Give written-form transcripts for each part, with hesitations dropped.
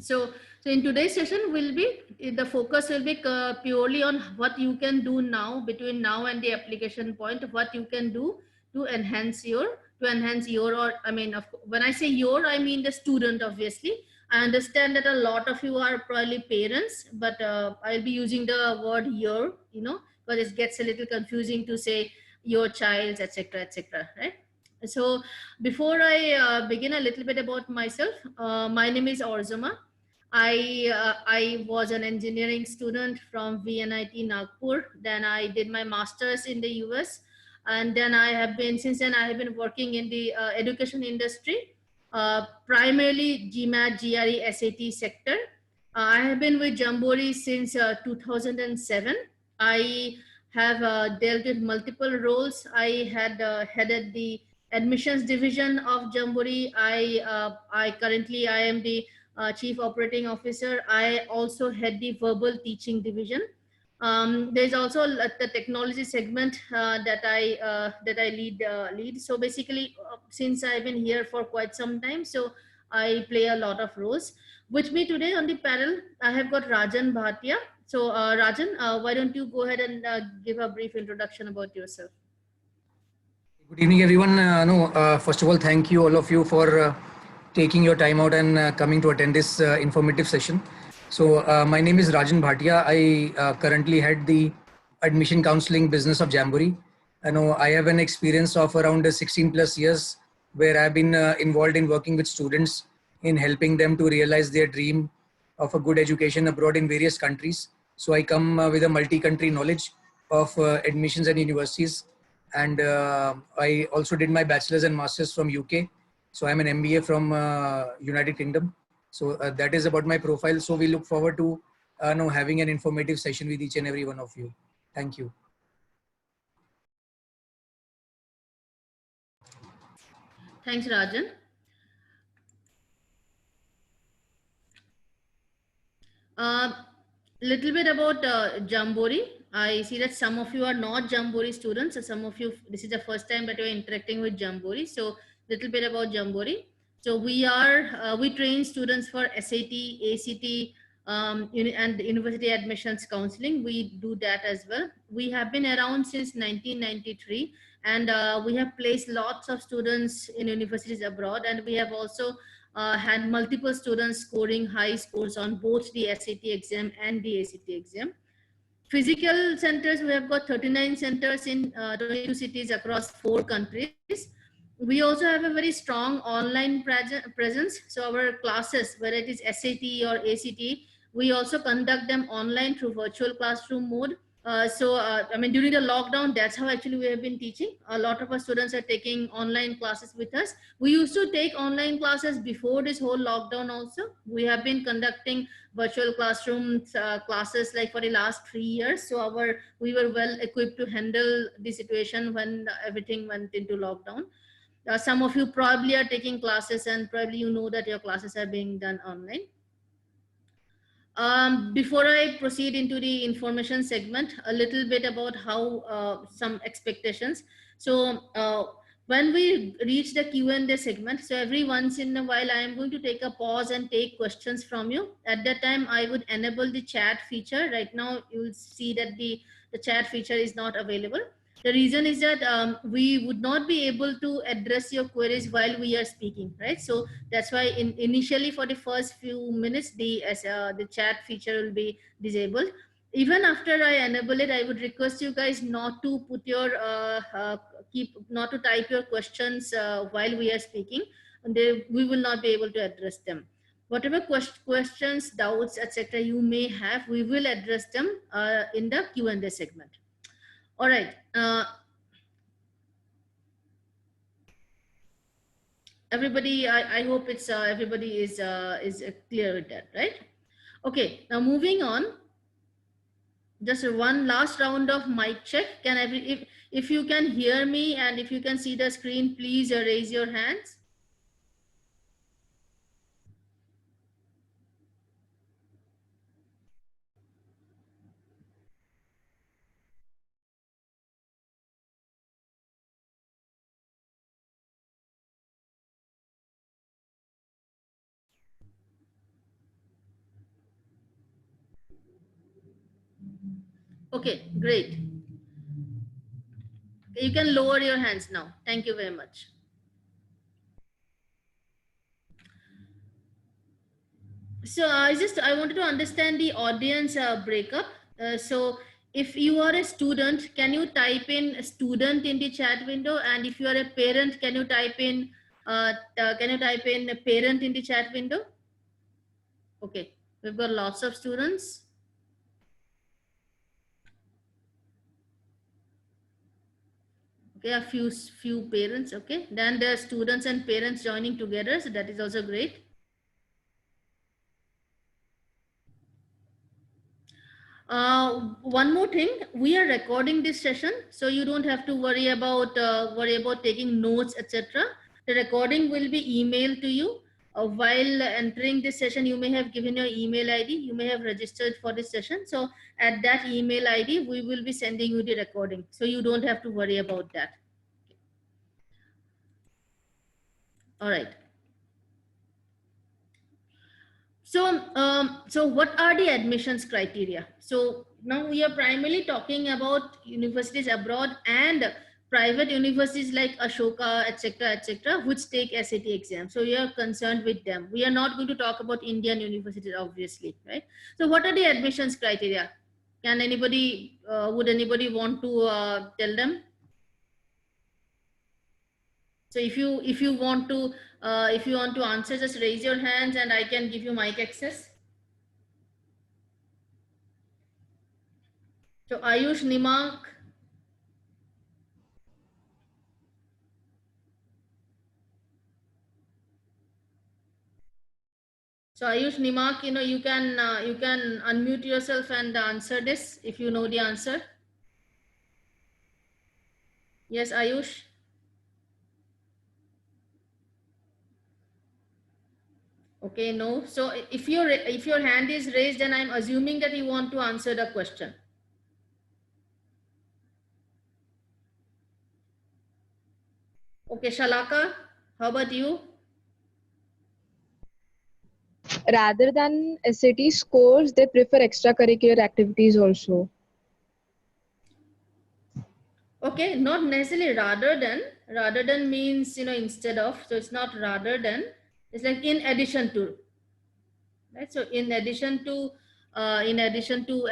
So in today's session the focus will be purely on what you can do now between now and the application point, what you can do to enhance your or I mean, when I say your, I mean the student. Obviously, I understand that a lot of you are probably parents, but I'll be using the word your, because it gets a little confusing to say your child, etc., etc., right? So before I begin a little bit about myself, my name is Orzuma. I was an engineering student from VNIT Nagpur. Then I did my master's in the US, and then since then I have been working in the education industry, primarily GMAT, GRE, SAT sector. I have been with Jamboree since 2007. I have dealt with multiple roles. I had headed the admissions division of Jamboree. I currently I am the chief operating officer. I also head the verbal teaching division. There's also the technology segment that I lead. So basically, since I've been here for quite some time, so I play a lot of roles. With me today on the panel, I have got Rajan Bhatia. So Rajan, why don't you go ahead and give a brief introduction about yourself? Good evening, everyone. First of all, thank you all of you for taking your time out and coming to attend this informative session. So my name is Rajan Bhatia. I currently head the admission counseling business of Jamboree. I have an experience of around 16 plus years where I've been involved in working with students in helping them to realize their dream of a good education abroad in various countries. So I come with a multi-country knowledge of admissions and universities, and I also did my bachelor's and master's from UK. So I'm an MBA from United Kingdom. So that is about my profile. So we look forward to having an informative session with each and every one of you. Thank you. Thanks, Rajan. Little bit about Jamboree. I see that some of you are not Jamboree students, so some of you, this is the first time that you're interacting with Jamboree. So little bit about Jamboree. So we train students for SAT, ACT, and university admissions counseling. We do that as well. We have been around since 1993, and we have placed lots of students in universities abroad, and we have also had multiple students scoring high scores on both the SAT exam and the ACT exam. Physical centers, we have got 39 centers in 22 cities across 4 countries. We also have a very strong online presence. So our classes, whether it is SAT or ACT, we also conduct them online through virtual classroom mode. I mean, during the lockdown, that's how actually we have been teaching. A lot of our students are taking online classes with us. We used to take online classes before this whole lockdown also. We have been conducting virtual classrooms classes like for the last 3 years. So we were well equipped to handle the situation when everything went into lockdown. Some of you probably are taking classes and probably you know that your classes are being done online. Before I proceed into the information segment, a little bit about how some expectations. So when we reach the Q&A segment, so every once in a while, I am going to take a pause and take questions from you. At that time, I would enable the chat feature. Right now, you will see that the chat feature is not available. The reason is that we would not be able to address your queries while we are speaking, right? So that's why initially for the first few minutes, the chat feature will be disabled. Even after I enable it, I would request you guys not to put your not to type your questions while we are speaking, and we will not be able to address them. Whatever questions, doubts, etc. you may have, we will address them in the Q&A segment. All right. Everybody, I hope it's everybody is clear with that, right? Okay. Now moving on. Just one last round of mic check. If you can hear me and if you can see the screen, please raise your hands. Okay, great. You can lower your hands now. Thank you very much. So I wanted to understand the audience breakup. So if you are a student, can you type in student in the chat window? And if you are a parent, can you type in a parent in the chat window? Okay, we've got lots of students. Okay, a few parents. Okay, then there are students and parents joining together, so that is also great. One more thing, we are recording this session, so you don't have to worry about taking notes, etc. The recording will be emailed to you. While entering this session, you may have given your email ID, you may have registered for this session. So at that email ID, we will be sending you the recording. So you don't have to worry about that. All right. So what are the admissions criteria? So now we are primarily talking about universities abroad and private universities like Ashoka, etc., which take SAT exam. So we are concerned with them. We are not going to talk about Indian universities, obviously, right? So what are the admissions criteria? Can anybody, would anybody want to tell them? So if you want to answer, just raise your hands and I can give you mic access. So Ayush, Nimak. So Ayush, Nimak, you can unmute yourself and answer this if you know the answer. Yes, Ayush. Okay, no. So if your hand is raised, then I'm assuming that you want to answer the question. Okay, Shalaka, how about you? Rather than SAT scores, they prefer extracurricular activities also. Okay, not necessarily rather than. Rather than means, instead of. So it's not rather than. It's like in addition to. Right? So in addition to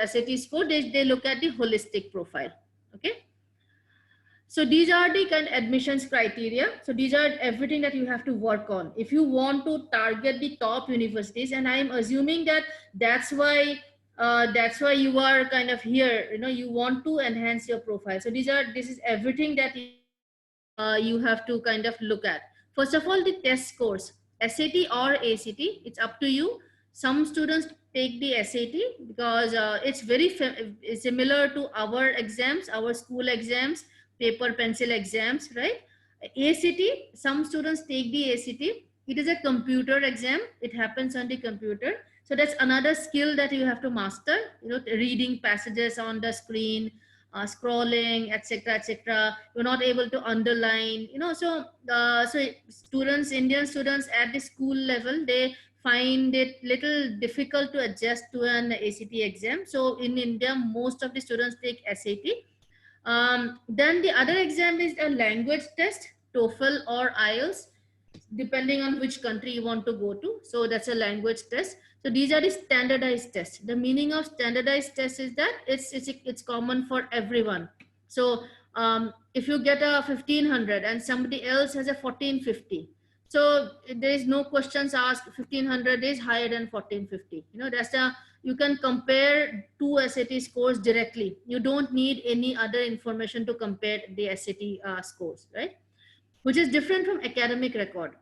SAT score, they look at the holistic profile. Okay. So these are the kind of admissions criteria. So these are everything that you have to work on if you want to target the top universities. And I'm assuming that that's why you are kind of here. You want to enhance your profile. So this is everything that you have to kind of look at. First of all, the test scores, SAT or ACT, it's up to you. Some students take the SAT because it's very similar to our exams, our school exams, paper pencil exams, right? ACT, some students take the ACT. It is a computer exam. It happens on the computer. So that's another skill that you have to master, reading passages on the screen, scrolling, etc., etc. You're not able to underline, so students, Indian students at the school level, they find it little difficult to adjust to an ACT exam. So in India, most of the students take SAT. Then the other exam is a language test, TOEFL or IELTS, depending on which country you want to go to. So that's a language test. So these are the standardized tests. The meaning of standardized test is that it's common for everyone. So if you get a 1500 and somebody else has a 1450, so there is no questions asked. 1500 is higher than 1450. You can compare two SAT scores directly. You don't need any other information to compare the SAT scores, right? Which is different from academic record.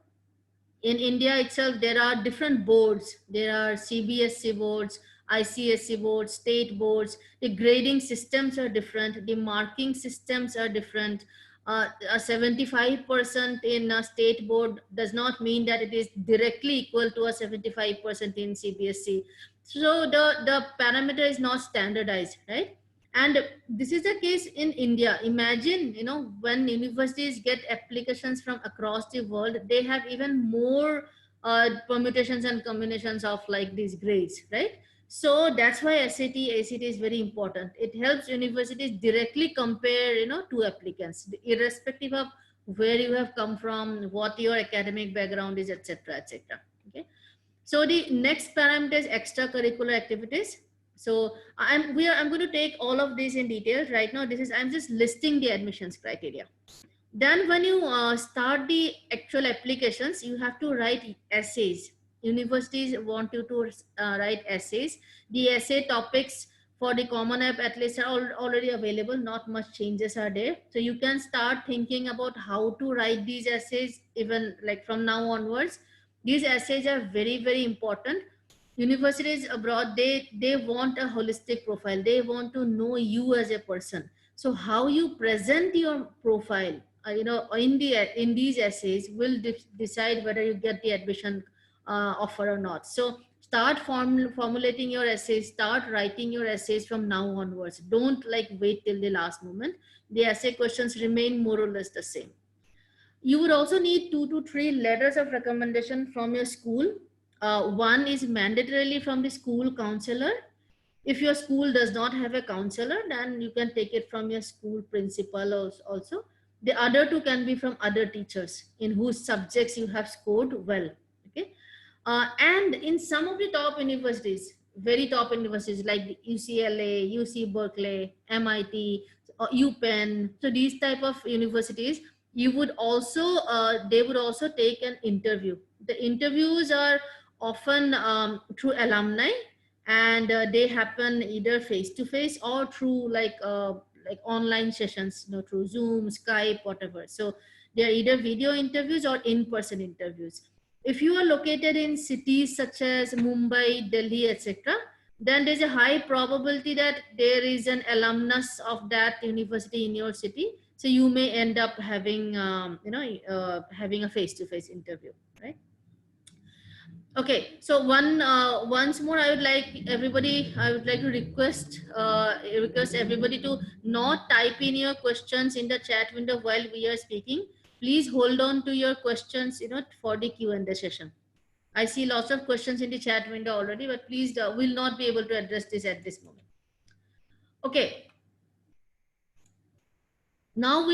In India itself, there are different boards. There are CBSE boards, ICSE boards, state boards. The grading systems are different. The marking systems are different. A 75% in a state board does not mean that it is directly equal to a 75% in CBSE. So the parameter is not standardized, right? And this is the case in India. Imagine, when universities get applications from across the world, they have even more permutations and combinations of like these grades, right? So that's why SAT, ACT is very important. It helps universities directly compare, two applicants, irrespective of where you have come from, what your academic background is, etc., etc. Okay. So the next parameter is extracurricular activities. So I'm going to take all of these in detail right now. I'm just listing the admissions criteria. Then when you start the actual applications, you have to write essays. Universities want you to write essays. The essay topics for the Common App at least are already available. Not much changes are there. So you can start thinking about how to write these essays even like from now onwards. These essays are very, very important. Universities abroad, they want a holistic profile. They want to know you as a person. So how you present your profile, in these essays will decide whether you get the admission offer or not. So start formulating your essays, start writing your essays from now onwards. Don't like wait till the last moment. The essay questions remain more or less the same. You would also need 2 to 3 letters of recommendation from your school. One is mandatorily from the school counselor. If your school does not have a counselor, then you can take it from your school principal also. The other 2 can be from other teachers in whose subjects you have scored well. Okay. And in some of the top universities, very top universities like UCLA, UC Berkeley, MIT, UPenn, so these type of universities, you would also they would also take an interview. The interviews are often through alumni, and they happen either face to face or through like online sessions, through Zoom, Skype, whatever. So they are either video interviews or in-person interviews. If you are located in cities such as Mumbai, Delhi, etc., then there's a high probability that there is an alumnus of that university in your city. So you may end up having, having a face-to-face interview, right? Okay, so once more, I would like to request everybody to not type in your questions in the chat window while we are speaking. Please hold on to your questions, for the Q&A session. I see lots of questions in the chat window already, but please, we'll not be able to address this at this moment. Okay. Now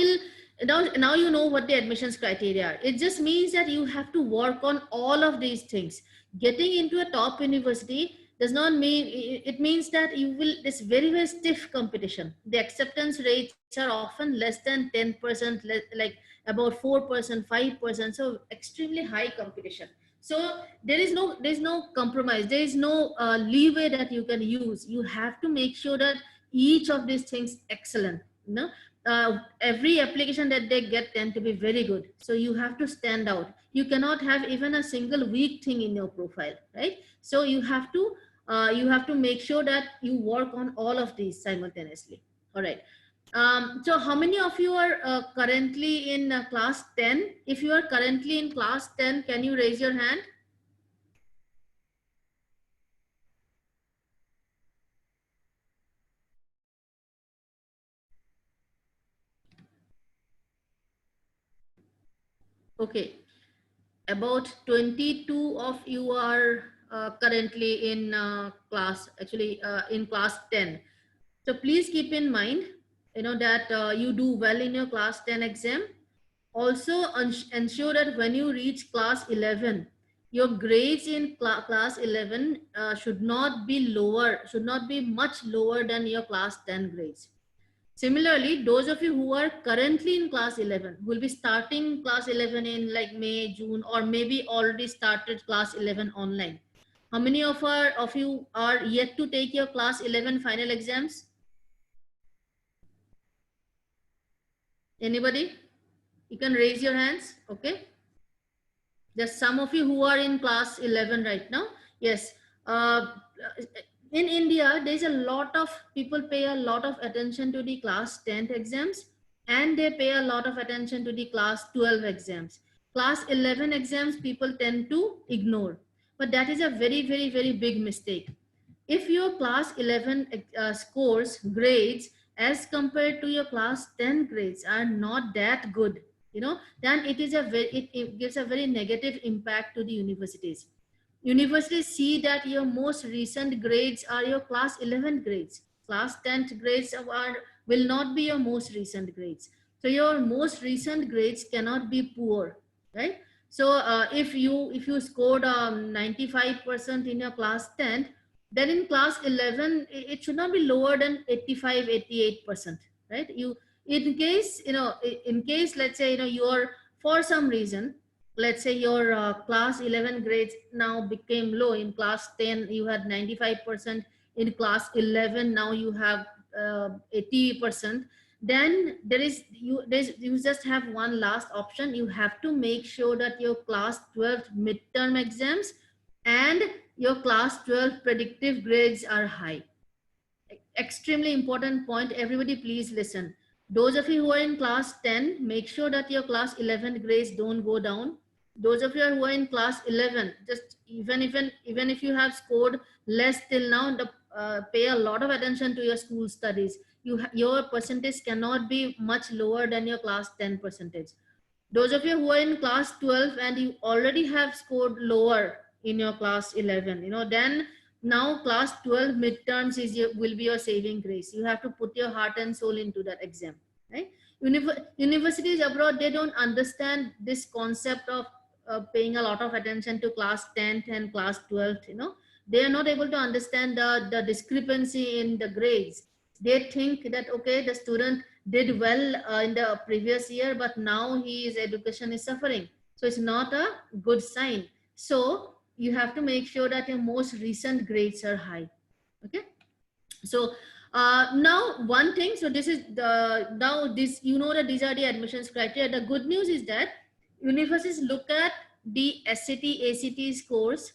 now you know what the admissions criteria are. It just means that you have to work on all of these things. Getting into a top university does not mean, it means that you will, this very, very stiff competition. The acceptance rates are often less than 10%, like about 4%, 5%. So extremely high competition. So there's no compromise. There is no leeway that you can use. You have to make sure that each of these things excellent. Every application that they get tend to be very good. So you have to stand out. You cannot have even a single weak thing in your profile, right? So you have to make sure that you work on all of these simultaneously. All right. So how many of you are currently in class 10? If you are currently in class 10, can you raise your hand? Okay, about 22 of you are currently in in class 10. So please keep in mind, that you do well in your class 10 exam. Also ensure that when you reach class 11, your grades in class 11 should not be much lower than your class 10 grades. Similarly, those of you who are currently in class 11 will be starting class 11 in like May, June, or maybe already started class 11 online. How many of you are yet to take your class 11 final exams? Anybody? You can raise your hands. Okay. There's some of you who are in class 11 right now. Yes. In India, there's a lot of people pay a lot of attention to the class 10th exams, and they pay a lot of attention to the class 12 exams. Class 11 exams people tend to ignore, but that is a very, very, very big mistake. If your class 11 scores, grades as compared to your class 10 grades are not that good, then it gives a very negative impact to the universities. Universities see that your most recent grades are your class 11 grades. Class 10th grades will not be your most recent grades. So your most recent grades cannot be poor, right? So if you scored 95% in your class 10th, then in class 11 it should not be lower than 85, 88%, right? You, in case, in case, let's say, you are, for some reason, let's say your class 11 grades now became low. In class 10 you had 95%, in class 11 now you have 80%. Then you just have one last option. You have to make sure that your class 12 midterm exams and your class 12 predictive grades are high. Extremely important point, everybody please listen. Those of you who are in class 10, make sure that your class 11 grades don't go down. Those of you who are in class 11, just even if you have scored less till now, pay a lot of attention to your school studies. Your percentage cannot be much lower than your class 10 percentage. Those of you who are in class 12 and you already have scored lower in your class 11, then now class 12 midterms will be your saving grace. You have to put your heart and soul into that exam, right? Universities abroad, they don't understand this concept of paying a lot of attention to class 10th and class 12th. They are not able to understand the discrepancy in the grades. They think that, okay, the student did well in the previous year, but now his education is suffering, so it's not a good sign. So you have to make sure that your most recent grades are high. Okay, so now one thing, so this is the, now this, that these are the admissions criteria. The good news is that universities look at the SAT ACT scores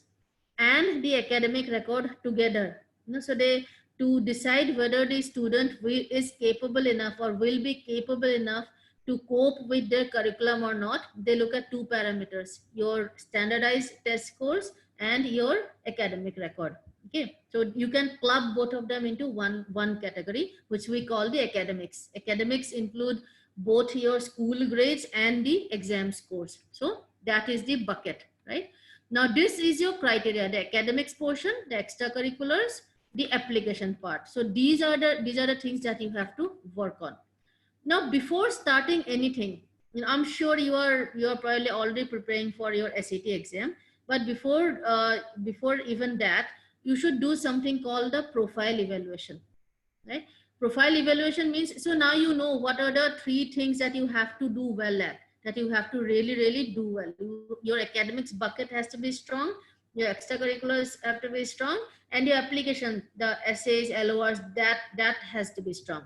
and the academic record together. So they, to decide whether the student is capable enough or will be capable enough to cope with their curriculum or not, they look at two parameters: your standardized test scores and your academic record. Okay, so you can club both of them into one category, which we call the academics. Academics include both your school grades and the exam scores. So that is the bucket, right? Now this is your criteria: the academics portion, the extracurriculars, the application part. So these are the things that you have to work on. Now before starting anything, I'm sure you are probably already preparing for your SAT exam, but before even that, you should do something called the profile evaluation, right? Profile evaluation means, so now you know what are the 3 things that you have to do well at, that you have to really do well. Your academics bucket has to be strong, your extracurriculars have to be strong, and your application, the essays, LORs, that has to be strong.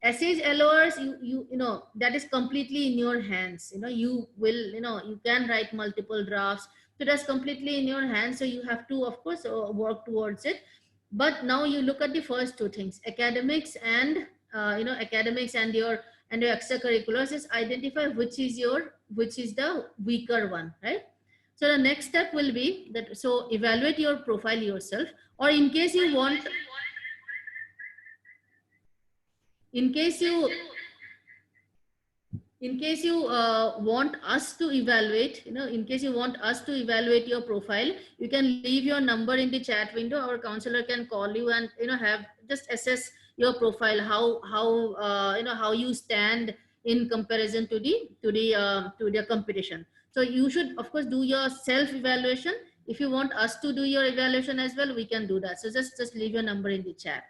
Essays, LORs, you know that is completely in your hands. You will, you can write multiple drafts, so that's completely in your hands. So you have to, of course, work towards it. But now you look at the first 2 things: academics and academics and your extracurriculars. Is identify which is the weaker one, right? So the next step will be that, so evaluate your profile yourself, or in case you want, in case you want us to evaluate, in case you want us to evaluate your profile, you can leave your number in the chat window. Our counselor can call you and have just assess your profile, how you stand in comparison to the competition. So you should, of course, do your self evaluation. If you want us to do your evaluation as well, we can do that. So just leave your number in the chat.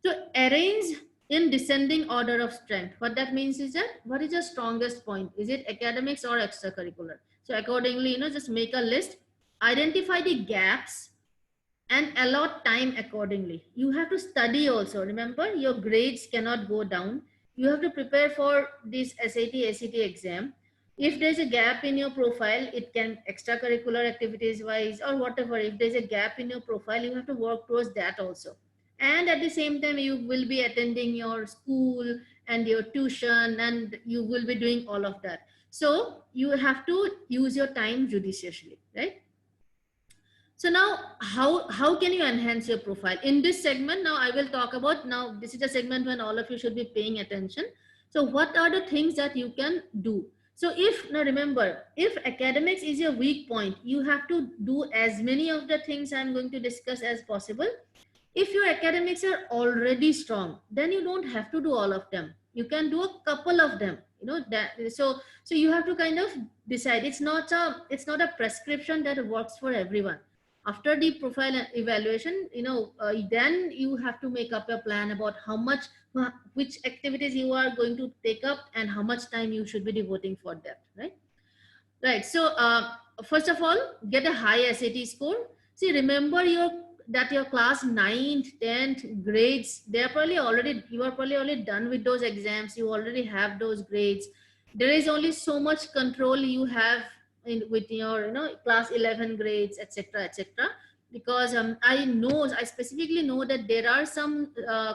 So arrange in descending order of strength. What that means is that, what is your strongest point? Is it academics or extracurricular? So accordingly, just make a list, identify the gaps, and allot time accordingly. You have to study also. Remember, your grades cannot go down. You have to prepare for this SAT ACT exam. If there's a gap in your profile, it can extracurricular activities wise or whatever. If there's a gap in your profile, you have to work towards that also. And at the same time, you will be attending your school and your tuition, and you will be doing all of that. So you have to use your time judiciously, right? So now, how can you enhance your profile? In this segment, now I will talk about, now this is a segment when all of you should be paying attention. So what are the things that you can do? So if, now remember, if academics is your weak point, you have to do as many of the things I'm going to discuss as possible. If your academics are already strong, then you don't have to do all of them. You can do a couple of them, you know, that. So you have to kind of decide. It's not a prescription that works for everyone. After the profile evaluation, then you have to make up a plan about how much, which activities you are going to take up and how much time you should be devoting for that, right? Right. So first of all, get a high SAT score. See, remember your class 9th, 10th grades, you are probably already done with those exams. You already have those grades. There is only so much control you have with your class 11 grades, etc., etc. Because I specifically know that there are some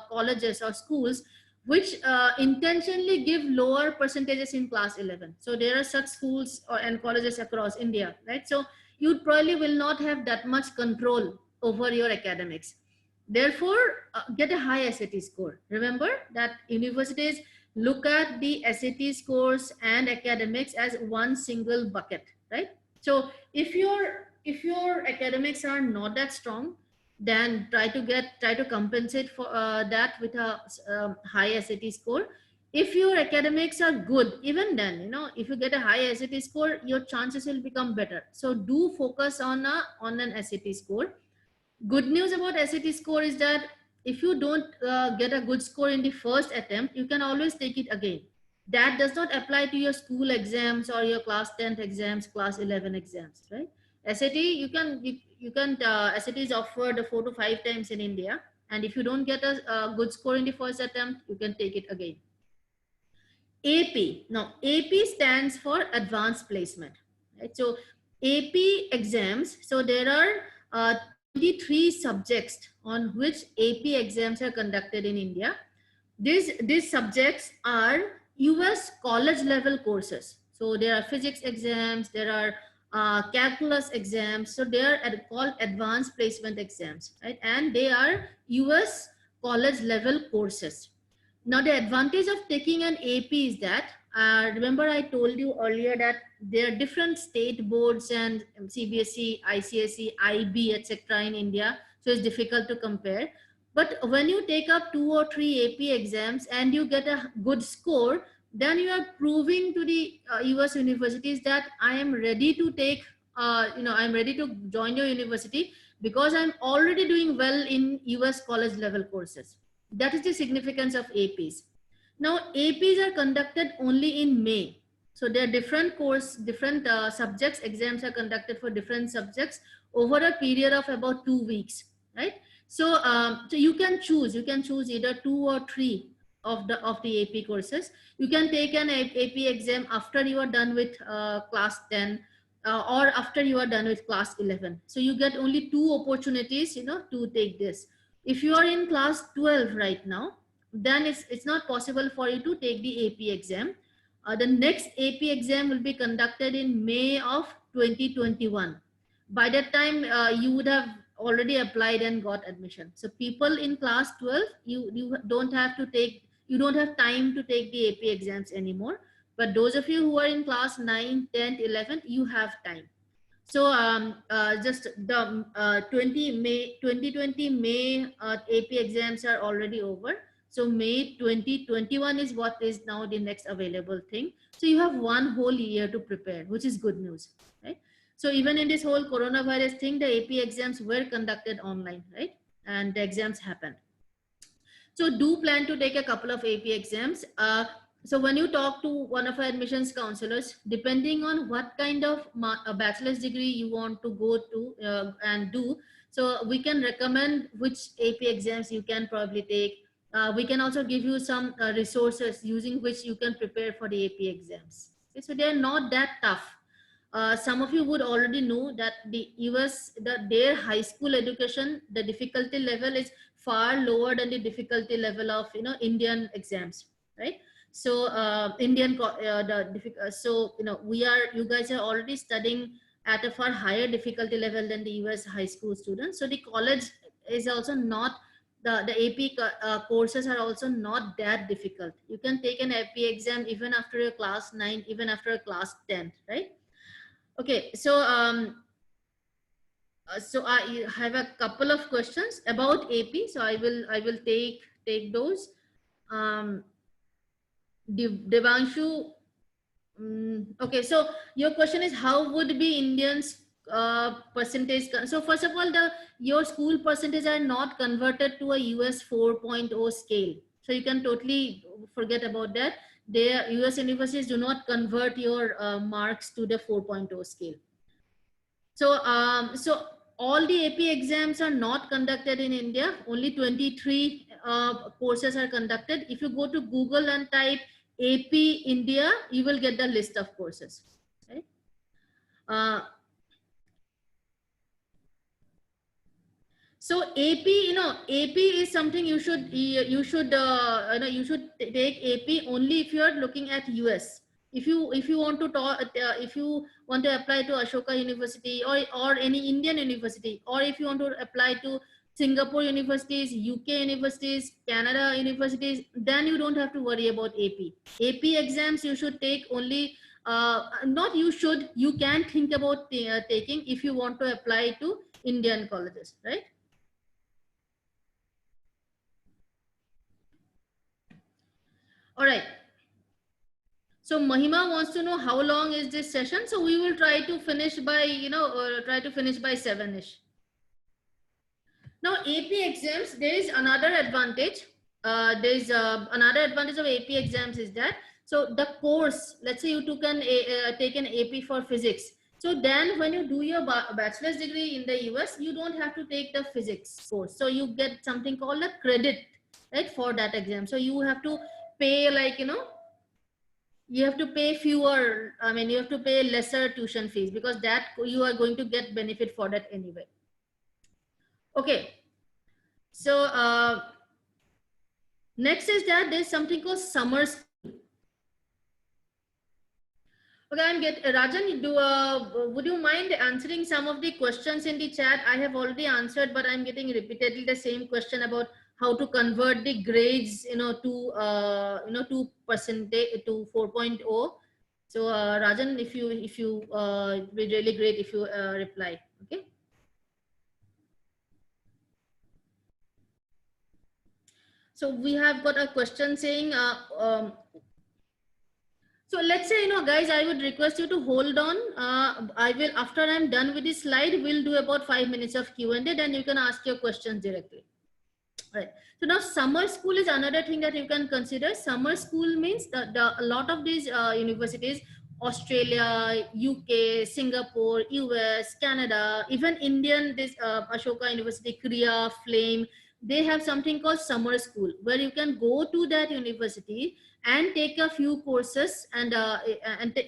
colleges or schools which intentionally give lower percentages in class 11. So there are such schools and colleges across India, right? So you probably will not have that much control over your academics. Therefore, get a high SAT score. Remember that universities look at the SAT scores and academics as one single bucket, right? So if your academics are not that strong, then try to compensate for that with a high SAT score. If your academics are good, even then, if you get a high SAT score, your chances will become better. So do focus on an SAT score. Good news about SAT score is that if you don't get a good score in the first attempt, you can always take it again. That does not apply to your school exams or your class 10th exams, class 11 exams, right? SAT, SAT is offered 4 to 5 times in India. And if you don't get a good score in the first attempt, you can take it again. AP. Now, AP stands for Advanced Placement, right? So AP exams, so there are 23 subjects on which AP exams are conducted in India. These subjects are US college level courses. So there are physics exams, there are calculus exams. So they are called advanced placement exams, right? And they are US college level courses. Now the advantage of taking an AP is that, remember I told you earlier that there are different state boards and CBSE, ICSE, IB, etc. in India. So it's difficult to compare. But when you take up 2 or 3 AP exams and you get a good score, then you are proving to the US universities that I am ready to take, I'm ready to join your university because I'm already doing well in US college level courses. That is the significance of APs. Now, APs are conducted only in May. So there are different subjects, exams are conducted for different subjects over a period of about 2 weeks, right? So, so you can choose either 2 or 3 of the AP courses. You can take an AP exam after you are done with class 10 or after you are done with class 11. So you get only 2 opportunities, to take this. If you are in class 12 right now, then it's not possible for you to take the AP exam. The next AP exam will be conducted in May of 2021. By that time, you would have already applied and got admission. So people in class 12, you don't have time to take the AP exams anymore. But those of you who are in class 9, 10, 11, you have time. So just the 2020 May AP exams are already over. So May 2021 is what is now the next available thing. So you have 1 whole year to prepare, which is good news, right? So even in this whole coronavirus thing, the AP exams were conducted online, right? And the exams happened. So do plan to take a couple of AP exams. So when you talk to one of our admissions counselors, depending on what kind of a bachelor's degree you want to go to and do, so we can recommend which AP exams you can probably take. We can also give you some resources using which you can prepare for the AP exams. Okay, so they're not that tough. Some of you would already know that the their high school education, the difficulty level is far lower than the difficulty level of Indian exams, right? So you guys are already studying at a far higher difficulty level than the US high school students. So the college is also not the AP courses are also not that difficult. You can take an AP exam even after your class 9, even after a class 10, right? Okay, so so I have a couple of questions about AP. So I will take those. Devanshu, okay, so your question is how would be Indians percentage? So first of all, your school percentage are not converted to a US 4.0 scale. So you can totally forget about that. Their US universities do not convert your marks to the 4.0 scale. So so all the AP exams are not conducted in India. Only 23 courses are conducted. If you go to Google and type AP India, you will get the list of courses. Right? So AP, AP is something you should you should take AP only if you are looking at US. If you want to talk, if you want to apply to Ashoka University or any Indian university, or if you want to apply to Singapore universities, UK universities, Canada universities, then you don't have to worry about AP. AP exams you should take only. Not you should. You can think about taking if you want to apply to Indian colleges, right? All right. So Mahima wants to know how long is this session. So we will try to finish by, try to finish by 7ish. Now AP exams, there is another advantage. There's another advantage of AP exams is that, so the course, let's say you took take an AP for physics. So then when you do your bachelor's degree in the US, you don't have to take the physics course. So you get something called a credit, right, for that exam. So you have to pay like, you have to pay fewer, I mean, you have to pay lesser tuition fees because that you are going to get benefit for that anyway. Okay. So next is that there's something called summer school. Okay, Rajan, would you mind answering some of the questions in the chat? I have already answered, but I'm getting repeatedly the same question about how to convert the grades, to percentage to 4.0. So Rajan, if you be really great if you reply. Okay. So we have got a question saying, so let's say, guys, I would request you to hold on. I will, after I'm done with this slide, we'll do about 5 minutes of Q&A, then you can ask your questions directly. Right. So now summer school is another thing that you can consider. Summer school means a lot of these universities, Australia, UK, Singapore, US, Canada, even Indian, this Ashoka University, Korea, Flame, they have something called summer school where you can go to that university and take a few courses and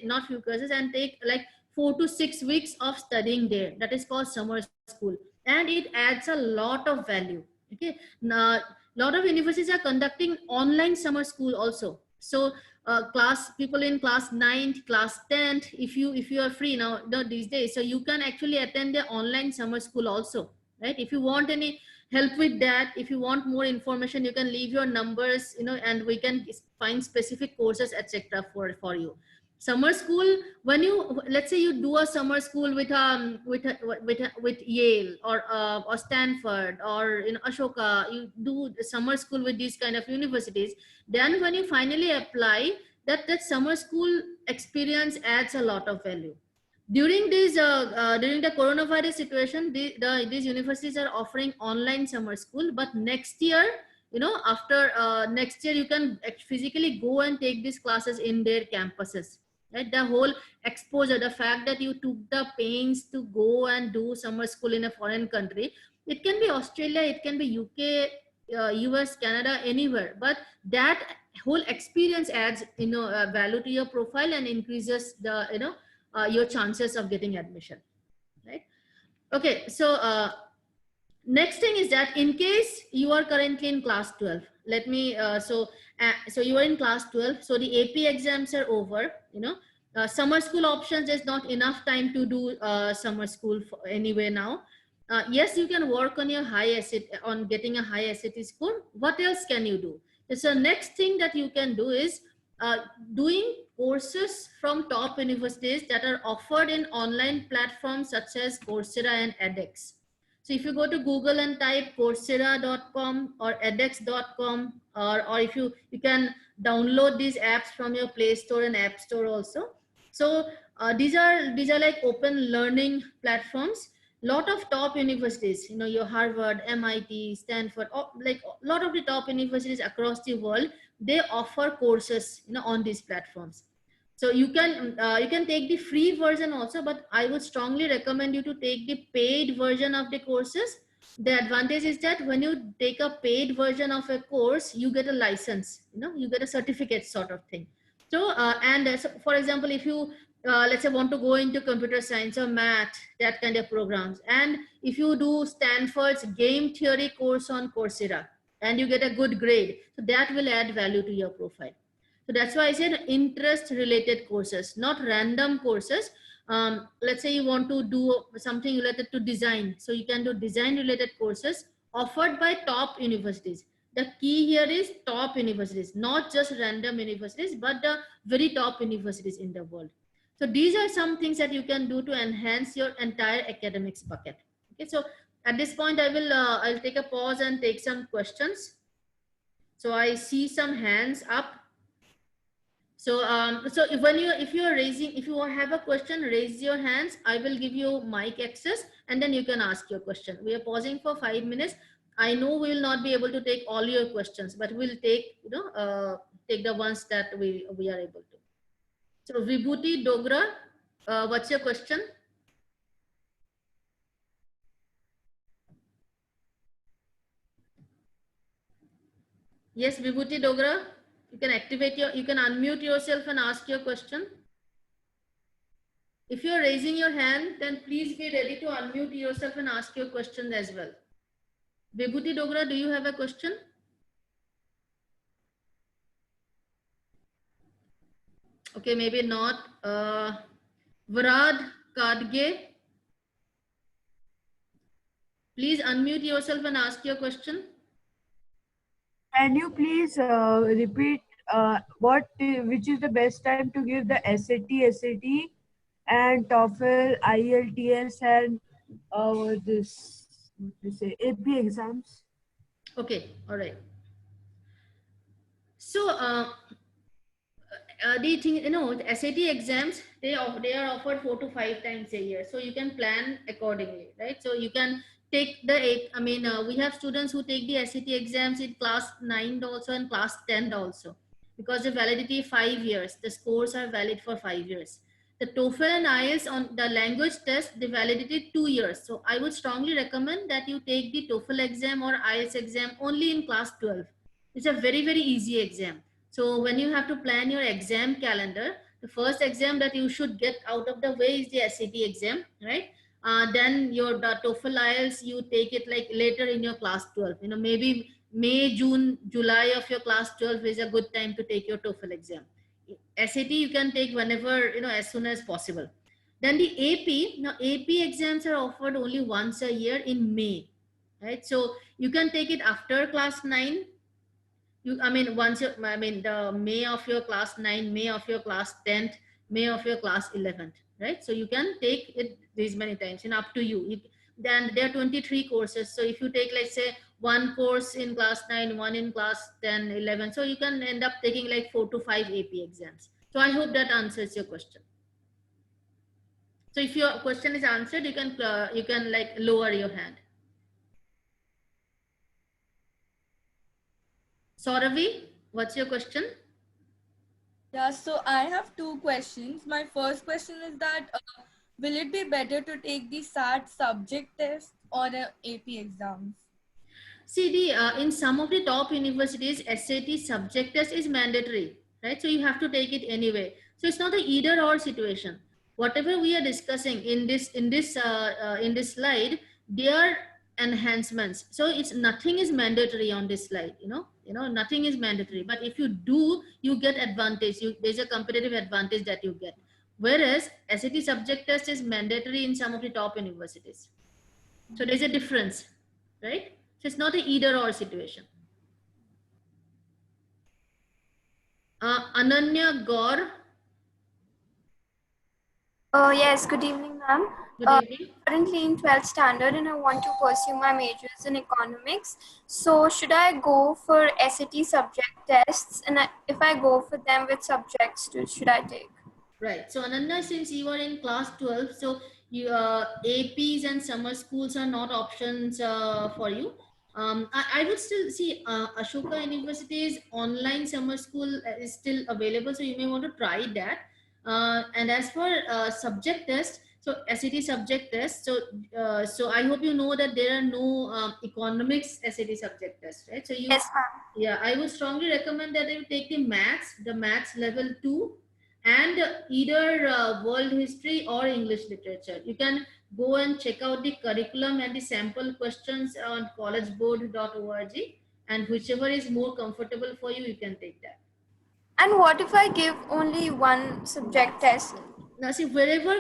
not few courses and take like 4 to 6 weeks of studying there. That is called summer school, and it adds a lot of value. Okay, now lot of universities are conducting online summer school also. So people in class 9th, class 10th, if you are free now these days, so you can actually attend the online summer school also, right? If you want any help with that, if you want more information, you can leave your numbers, and we can find specific courses, etc. for you. Summer school, when you, let's say you do a summer school with Yale or Stanford or in Ashoka, you do summer school with these kind of universities, then when you finally apply, that summer school experience adds a lot of value. During this during the coronavirus situation, these universities are offering online summer school, but next year, after next year, you can physically go and take these classes in their campuses. Right? The whole exposure, the fact that you took the pains to go and do summer school in a foreign country, it can be Australia, it can be UK, US, Canada, anywhere, but that whole experience adds value to your profile and increases the your chances of getting admission, right? Okay, so next thing is that in case you are currently in class 12, let me so you are in class 12, so the AP exams are over, summer school options, there's not enough time to do summer school anyway now. yes, you can work on your on getting a high SAT score. What else can you do? So next thing that you can do is doing courses from top universities that are offered in online platforms such as Coursera and edX. So if you go to Google and type coursera.com or edX.com, or if you can download these apps from your Play Store and App Store also. So these are like open learning platforms. Lot of top universities, you know, your Harvard, MIT, Stanford, like a lot of the top universities across the world, they offer courses, you know, on these platforms. So you can take the free version also, but I would strongly recommend you to take the paid version of the courses. The advantage is that when you take a paid version of a course, you get a license, you know, you get a certificate sort of thing. So so for example, if you let's say want to go into computer science or math, that kind of programs, and if you do Stanford's game theory course on Coursera and you get a good grade, so that will add value to your profile. So that's why I said interest related courses, not random courses. Let's say you want to do something related to design, so you can do design related courses offered by top universities. The key here is top universities, not just random universities, but the very top universities in the world. So these are some things that you can do to enhance your entire academics bucket. Okay, so at this point, I'll take a pause and take some questions. So I see some hands up. So so if you have a question, raise your hands. I will give you mic access, and then you can ask your question. We are pausing for 5 minutes. I know we will not be able to take all your questions, but we'll take take the ones that we are able to. So Vibhuti Dogra, what's your question? Yes, Vibhuti Dogra, you can you can unmute yourself and ask your question. If you're raising your hand, then please be ready to unmute yourself and ask your question as well. Vibhuti Dogra, do you have a question? Okay, maybe not. Varad Kadge, please unmute yourself and ask your question. Can you please repeat which is the best time to give the SAT and TOEFL, IELTS, and AP exams? Okay, all right. So the thing, you know, the SAT exams, they are offered 4 to 5 times a year, so you can plan accordingly, right? So you can take we have students who take the SAT exams in class 9 also and class 10 also, because the validity 5 years, the scores are valid for 5 years. The TOEFL and IELTS on the language test, the validity 2 years. So I would strongly recommend that you take the TOEFL exam or IELTS exam only in class 12. It's a very, very easy exam. So when you have to plan your exam calendar, the first exam that you should get out of the way is the SAT exam, right? Then the TOEFL IELTS, you take it like later in your class 12. You know, maybe May, June, July of your class 12 is a good time to take your TOEFL exam. SAT you can take whenever, you know, as soon as possible. Then the AP, now AP exams are offered only once a year in May, right? So you can take it after class 9. The May of your class 9, May of your class 10th, May of your class 11th, right? So you can take it these many times, and up to you. Then there are 23 courses. So if you take, let's say, one course in class 9, one in class 10, 11, so you can end up taking like 4 to 5 AP exams. So I hope that answers your question. So if your question is answered, you can like lower your hand. Sauravi, what's your question? Yeah, so I have 2 questions. My first question is that will it be better to take the SAT subject test or AP exams? See, in some of the top universities, SAT subject test is mandatory, right? So you have to take it anyway. So it's not an either or situation. Whatever we are discussing in this slide, they are enhancements. So it's nothing is mandatory on this slide. Nothing is mandatory. But if you do, you get advantage. There's a competitive advantage that you get. Whereas SAT subject test is mandatory in some of the top universities. So there's a difference, right? So it's not an either or situation. Ananya Gaur, Yes, good evening, ma'am. good evening. Currently in 12th standard and I want to pursue my majors in economics. So should I go for SAT subject tests? And if I go for them, which subjects should I take? Right. So Ananya, since you are in class 12, so you APs and summer schools are not options for you. I would still see Ashoka University's online summer school is still available, so you may want to try that. And as for subject test, so SAT subject test, so I hope you know that there are no economics SAT subject test, right? So you, Yes, ma'am. yeah, I would strongly recommend that you take the maths level 2, and either world history or English literature. You can go and check out the curriculum and the sample questions on collegeboard.org, and whichever is more comfortable for you, you can take that. And what if I give only one subject test? Now see, wherever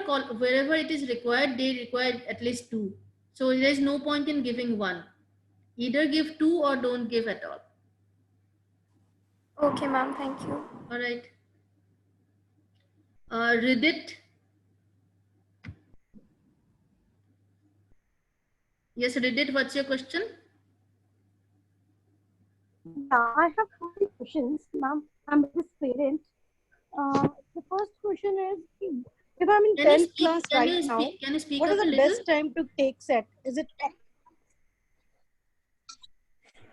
it is required, they require at least 2. So there is no point in giving 1. Either give 2 or don't give at all. Okay, ma'am. Thank you. All right. Ridit. Yes, Ridit, what's your question? Yeah, I have two questions, ma'am. I'm his parent. The first question is, if I'm in 10th class right now, Can you speak what up is a the little? best time to take set? Is it?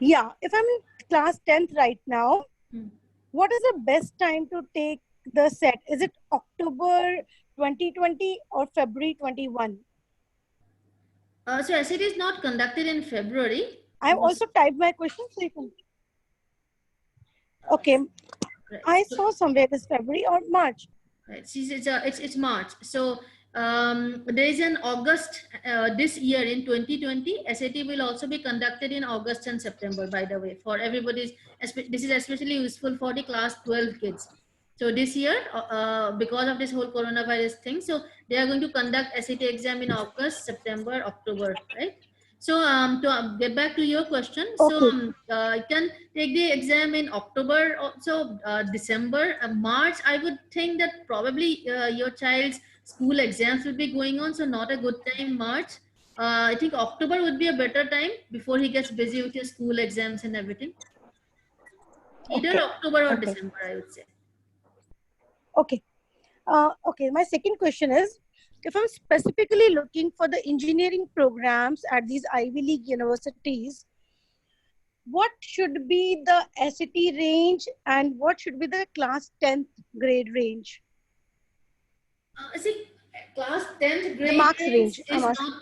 Yeah, if I'm in class 10th right now, what is the best time to take the set? Is it October 2020 or February 21? So SAT is not conducted in February. I've also typed my question so you can. Okay, Right. I saw somewhere it is February or March. Right. See, it's March. So there is an August this year in 2020. SAT will also be conducted in August and September. By the way, for everybody's, this is especially useful for the class 12 kids. So this year, because of this whole coronavirus thing, so they are going to conduct SAT exam in August, September, October, right? So to get back to your question, Okay. so you can take the exam in October, also December, March. I would think that probably your child's school exams will be going on, so not a good time March. I think October would be a better time before he gets busy with his school exams and everything. Either Okay. October or Okay. December, I would say. Okay. Okay. My second question is, if I'm specifically looking for the engineering programs at these Ivy League universities, what should be the SAT range and what should be the class 10th grade range? See, class 10th grade marks range,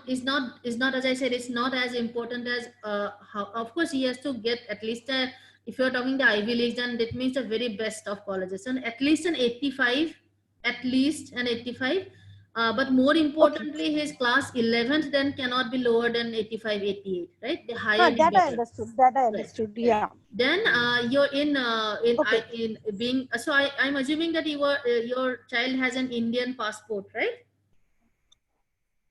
is not, as I said, it's not as important as how, of course he has to get at least if you're talking the Ivy Leagues, then that means the very best of colleges, and at least an 85, but more importantly, his class 11th then cannot be lower than 85, 88, right? The higher the That I better. understood. That I understood. Right. Yeah. Then you're in Okay. in being, so I'm assuming that your child has an Indian passport, right?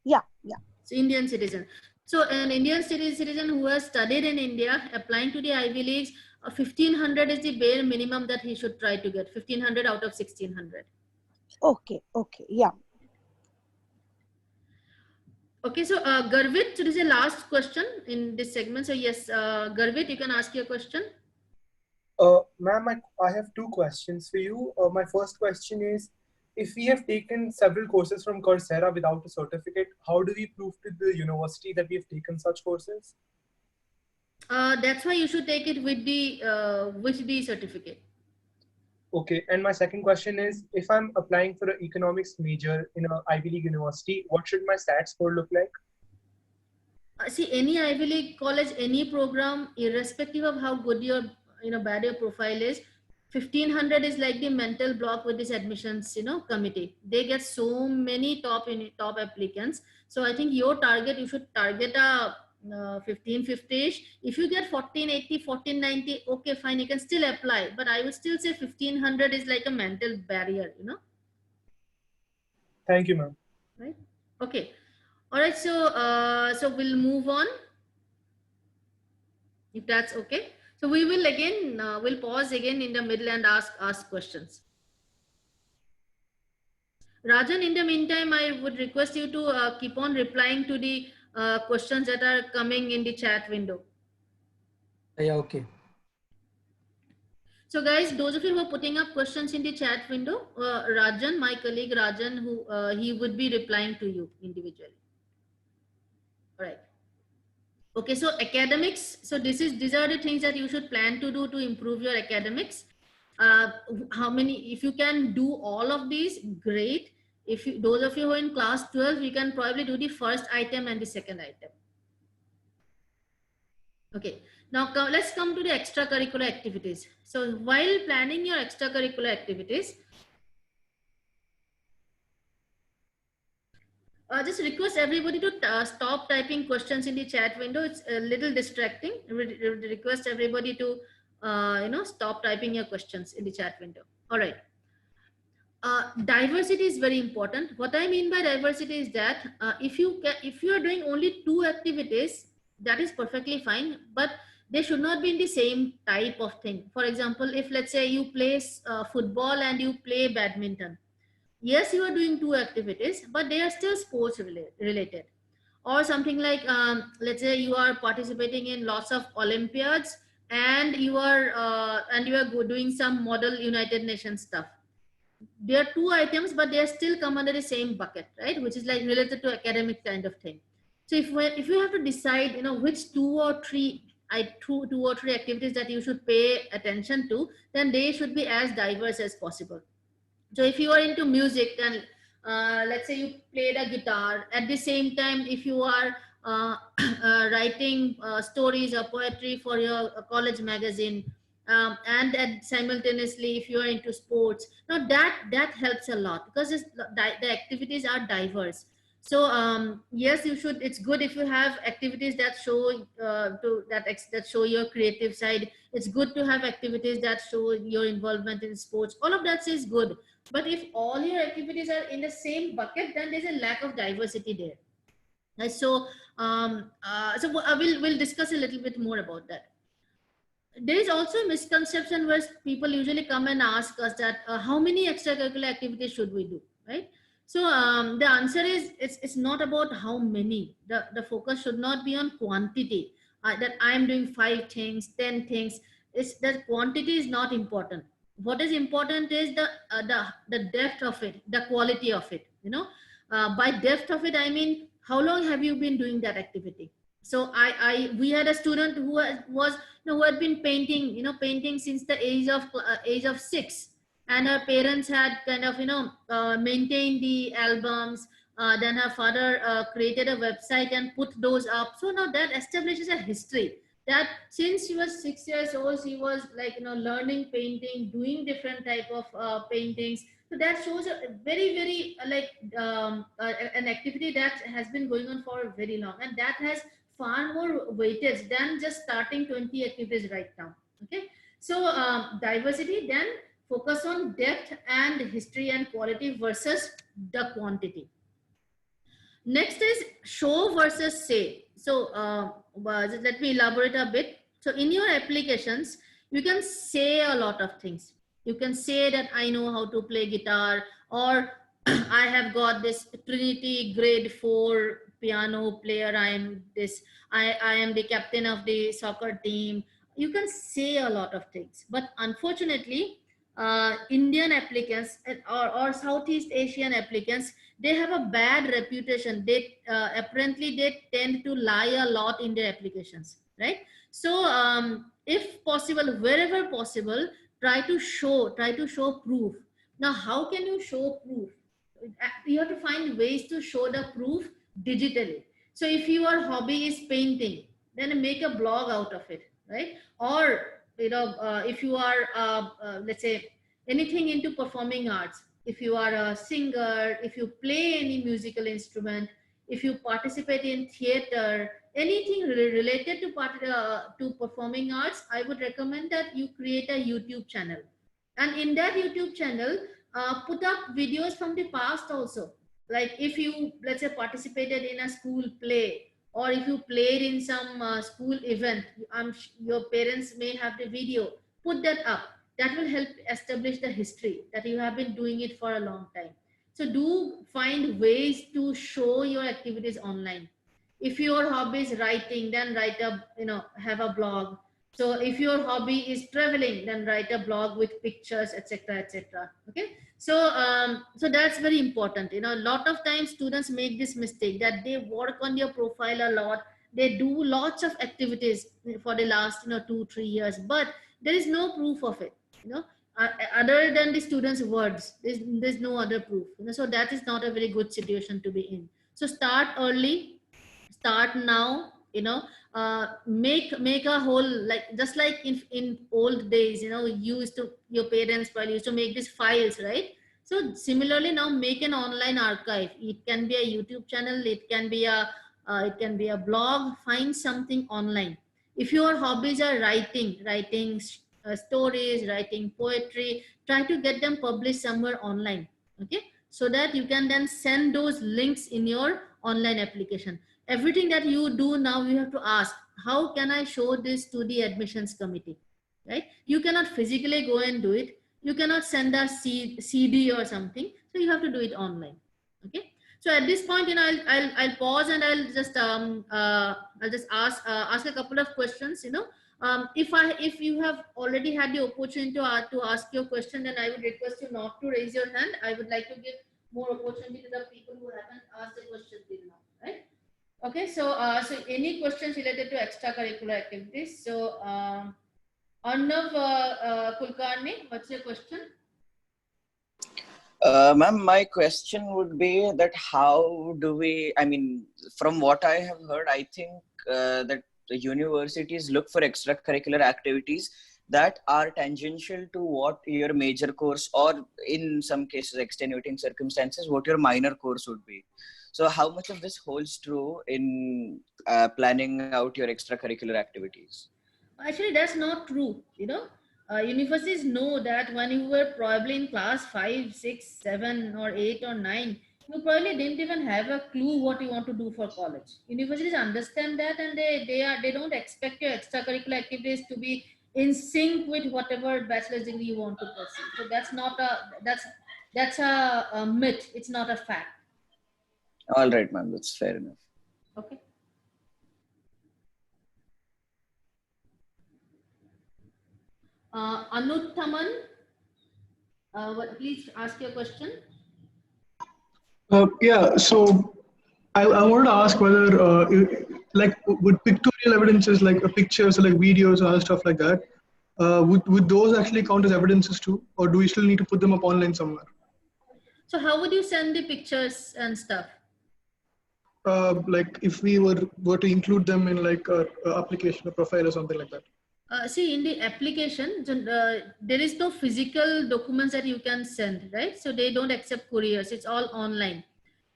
Yeah. Yeah. So Indian citizen. So an Indian citizen who has studied in India, applying to the Ivy Leagues, 1500 is the bare minimum that he should try to get. 1500 out of 1600. Okay. Okay. Yeah. Okay, so Garvit, so this is the last question in this segment. So yes, Garvit, you can ask your question. Ma'am, I have two questions for you. My first question is, if we have taken several courses from Coursera without a certificate, how do we prove to the university that we have taken such courses? That's why you should take it with the certificate. Okay, and my second question is, if I'm applying for an economics major in an Ivy League university, what should my SAT score look like? See, any Ivy League college, any program, irrespective of how good your, bad your profile is, 1500 is like the mental block with this admissions, committee. They get so many top applicants. So I think your target, you should target a 1550-ish. If you get 1480, 1490, okay, fine, you can still apply. But I would still say 1500 is like a mental barrier, Thank you, ma'am. Right? Okay. All right, so we'll move on, if that's okay. So we will again, we'll pause again in the middle and ask questions. Rajan, in the meantime, I would request you to keep on replying to the questions that are coming in the chat window. Yeah, okay. So guys, those of you who are putting up questions in the chat window, Rajan, my colleague Rajan, who he would be replying to you individually. All right. Okay, so academics. So these are the things that you should plan to do to improve your academics. How many? If you can do all of these, great. If you, those of you who are in class 12, you can probably do the first item and the second item. Okay, now let's come to the extracurricular activities. So while planning your extracurricular activities, just request everybody to stop typing questions in the chat window. It's a little distracting. Request everybody to stop typing your questions in the chat window. All right. Diversity is very important. What I mean by diversity is that if you are doing only 2 activities, that is perfectly fine, but they should not be in the same type of thing. For example, if let's say you play football and you play badminton, yes, you are doing 2 activities, but they are still sports related. Or something like let's say you are participating in lots of Olympiads and you are doing some model United Nations stuff. There are 2 items, but they are still come under the same bucket, right? Which is like related to academic kind of thing. So if you have to decide, which 2 or 3 activities that you should pay attention to, then they should be as diverse as possible. So if you are into music, then let's say you played a guitar. At the same time, if you are writing stories or poetry for your college magazine, and simultaneously if you are into sports, now that helps a lot because the activities are diverse. So yes, you should. It's good if you have activities that show that show your creative side. It's good to have activities that show your involvement in sports. All of that is good. But if all your activities are in the same bucket, then there's a lack of diversity there. Right? So we'll discuss a little bit more about that. There is also a misconception where people usually come and ask us that how many extracurricular activities should we do, right? So the answer is it's not about how many. The focus should not be on quantity, that I'm doing 5 things, 10 things. It's that quantity is not important. What is important is the depth of it, the quality of it. By depth of it, I mean how long have you been doing that activity? So we had a student who who had been painting since the age of 6, and her parents had kind of maintained the albums. Then her father created a website and put those up. So now that establishes a history that since she was 6 years old, she was like learning painting, doing different type of paintings. So that shows a very an activity that has been going on for very long, and that has far more weightage than just starting 20 activities right now. Okay, so diversity, then focus on depth and history and quality versus the quantity. Next is show versus say. So let me elaborate a bit. So in your applications, you can say a lot of things. You can say that I know how to play guitar, or I have got this Trinity grade 4 piano player. I am the captain of the soccer team. You can say a lot of things, but unfortunately, Indian applicants or Southeast Asian applicants, they have a bad reputation. They apparently they tend to lie a lot in their applications, right? So if possible, wherever possible, try to show proof. Now, how can you show proof? You have to find ways to show the proof digitally. So if your hobby is painting, then make a blog out of it, right? Or if you are let's say anything into performing arts, if you are a singer, if you play any musical instrument, if you participate in theater, anything related to performing arts, I would recommend that you create a YouTube channel, and in that YouTube channel put up videos from the past also. like if you, let's say, participated in a school play, or if you played in some school event, your parents may have the video. Put that up. That will help establish the history that you have been doing it for a long time. So do find ways to show your activities online. If your hobby is writing, then write a, have a blog. So if your hobby is traveling, then write a blog with pictures, etc., etc. Okay. So so that's very important. A lot of times students make this mistake that they work on their profile a lot. They do lots of activities for the last 2-3 years, but there is no proof of it. Other than the students' words, there's no other proof. So that is not a very good situation to be in. So start early, start now. Make a whole, like just like in old days, your parents probably used to make these files, right? So similarly, now make an online archive. It can be a YouTube channel, it can be a blog. Find something online. If your hobbies are writing stories, writing poetry, try to get them published somewhere online. Okay, so that you can then send those links in your online application. Everything that you do now, you have to ask, how can I show this to the admissions committee, right? You cannot physically go and do it. You cannot send a CD or something. So you have to do it online. Okay. So at this point, I'll pause and I'll just ask a couple of questions. If you have already had the opportunity to ask your question, then I would request you not to raise your hand. I would like to give more opportunity to the people who haven't asked the question till now, right? Okay, so any questions related to extracurricular activities? So Arnav Kulkarni, what's your question? Ma'am, my question would be that how do we, from what I have heard, I think that the universities look for extracurricular activities that are tangential to what your major course, or in some cases, extenuating circumstances, what your minor course would be. So how much of this holds true in planning out your extracurricular activities? Actually, that's not true. Universities know that when you were probably in class 5, 6, 7, or 8 or 9, you probably didn't even have a clue what you want to do for college. Universities understand that, and they don't expect your extracurricular activities to be in sync with whatever bachelor's degree you want to pursue. So that's a myth. It's not a fact. All right, ma'am, that's fair enough. Okay. Anuthaman, please ask your question. Yeah, so I wanted to ask whether, would pictorial evidences like pictures or like videos or stuff like that, would those actually count as evidences too, or do we still need to put them up online somewhere? So how would you send the pictures and stuff? Like if we were to include them in like a application or profile or something like that. See, in the application, there is no physical documents that you can send, right? So they don't accept couriers. It's all online.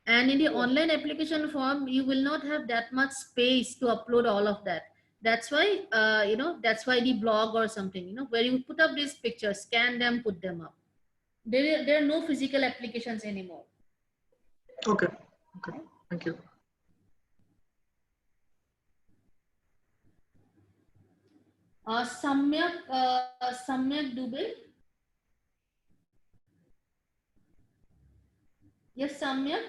And in the online application form, you will not have that much space to upload all of that. That's why, that's why the blog or something, where you put up these pictures, scan them, put them up. There are no physical applications anymore. Okay. Thank you. Samyak Dubey. Yes, Samyak.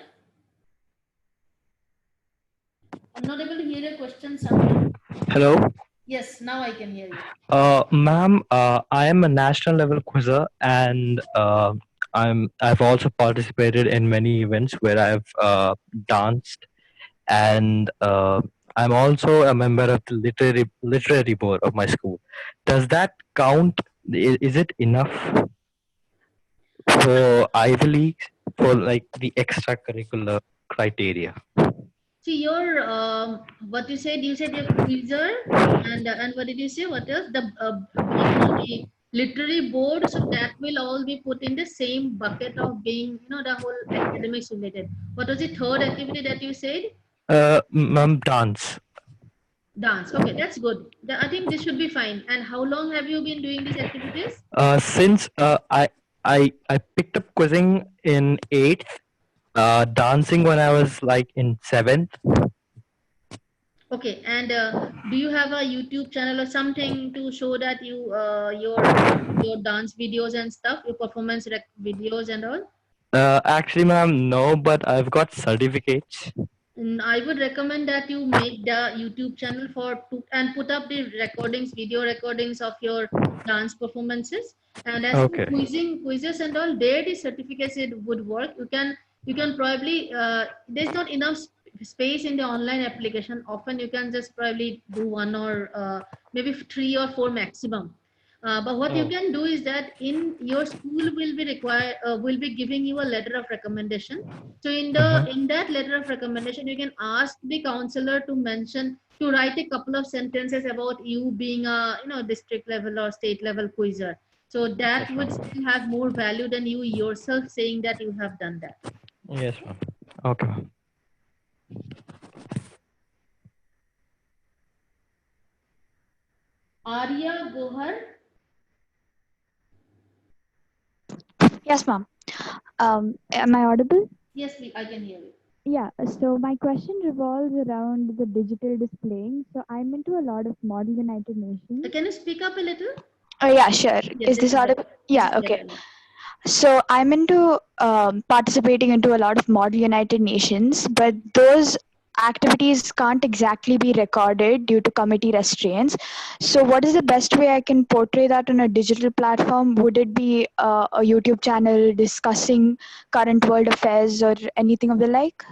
I'm not able to hear your question, Samyak. Hello. Yes, now I can hear you. Ma'am, I am a national level quizzer, and I've also participated in many events where I've danced, and I'm also a member of the literary board of my school. Does that count? Is it enough for Ivy League for like the extracurricular criteria? See, your what you said you're quizzer, and what did you say? What else? The literary board. So that will all be put in the same bucket of being, the whole academics related. What was the third activity that you said? Ma'am, dance. Dance. Okay, that's good. I think this should be fine. And how long have you been doing these activities? Since I picked up quizzing in 8th, Dancing when I was like in 7th. Okay, and do you have a YouTube channel or something to show that you your dance videos and stuff, your performance videos and all? Actually, ma'am, no, but I've got certificates. I would recommend that you make the YouTube channel and put up the recordings, video recordings of your dance performances. And as for Okay. quizzes and all, there the certificates it would work. You can probably there's not enough space in the online application. Often you can just probably do one or maybe 3 or 4 maximum. But what you can do is that in your school will be giving you a letter of recommendation. So in that letter of recommendation, you can ask the counselor to write a couple of sentences about you being a district level or state level quizzer. So that would still have more value than you yourself saying that you have done that. Yes, ma'am. Okay, ma'am. Arya Gohar. Yes, ma'am. Am I audible? Yes, I can hear you. Yeah, so my question revolves around the digital displaying. So I'm into a lot of Model United Nations. Can you speak up a little? Oh, yeah, sure. Yes, Is this audible? Yeah, this is okay. So I'm into participating into a lot of Model United Nations, but those activities can't exactly be recorded due to committee restraints. So what is the best way I can portray that on a digital platform? Would it be a YouTube channel discussing current world affairs or anything of the like?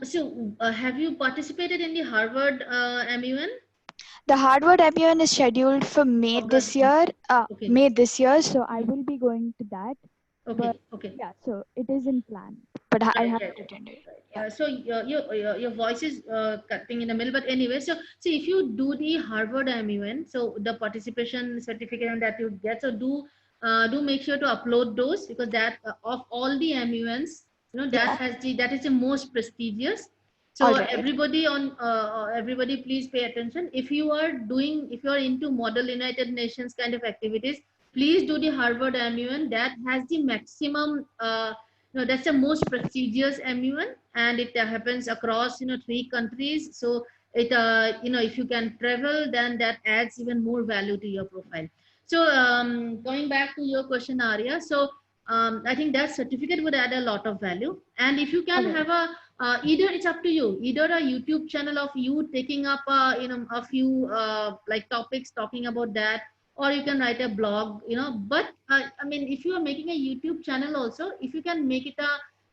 So have you participated in the Harvard MUN? The Harvard MUN is scheduled for May this year. Okay. May this year, so I will be going to that. Okay. But, Okay. yeah, so it is in plan, but I Right, haven't right. attended. So your voice is cutting in the middle, but anyway, so see if you do the Harvard MUN, so the participation certificate that you get, so do make sure to upload those, because that of all the MUNs, that is the most prestigious. So Alright. everybody please pay attention. If you are into Model United Nations kind of activities, please do the Harvard MUN. That has the maximum that's the most prestigious MUN, and it happens across 3 countries. So it if you can travel, then that adds even more value to your profile. So going back to your question, Arya, so I think that certificate would add a lot of value. And if you can have a either it's up to you, either a YouTube channel of you taking up a few like topics talking about that, or you can write a blog, but I mean, if you are making a YouTube channel also, if you can make it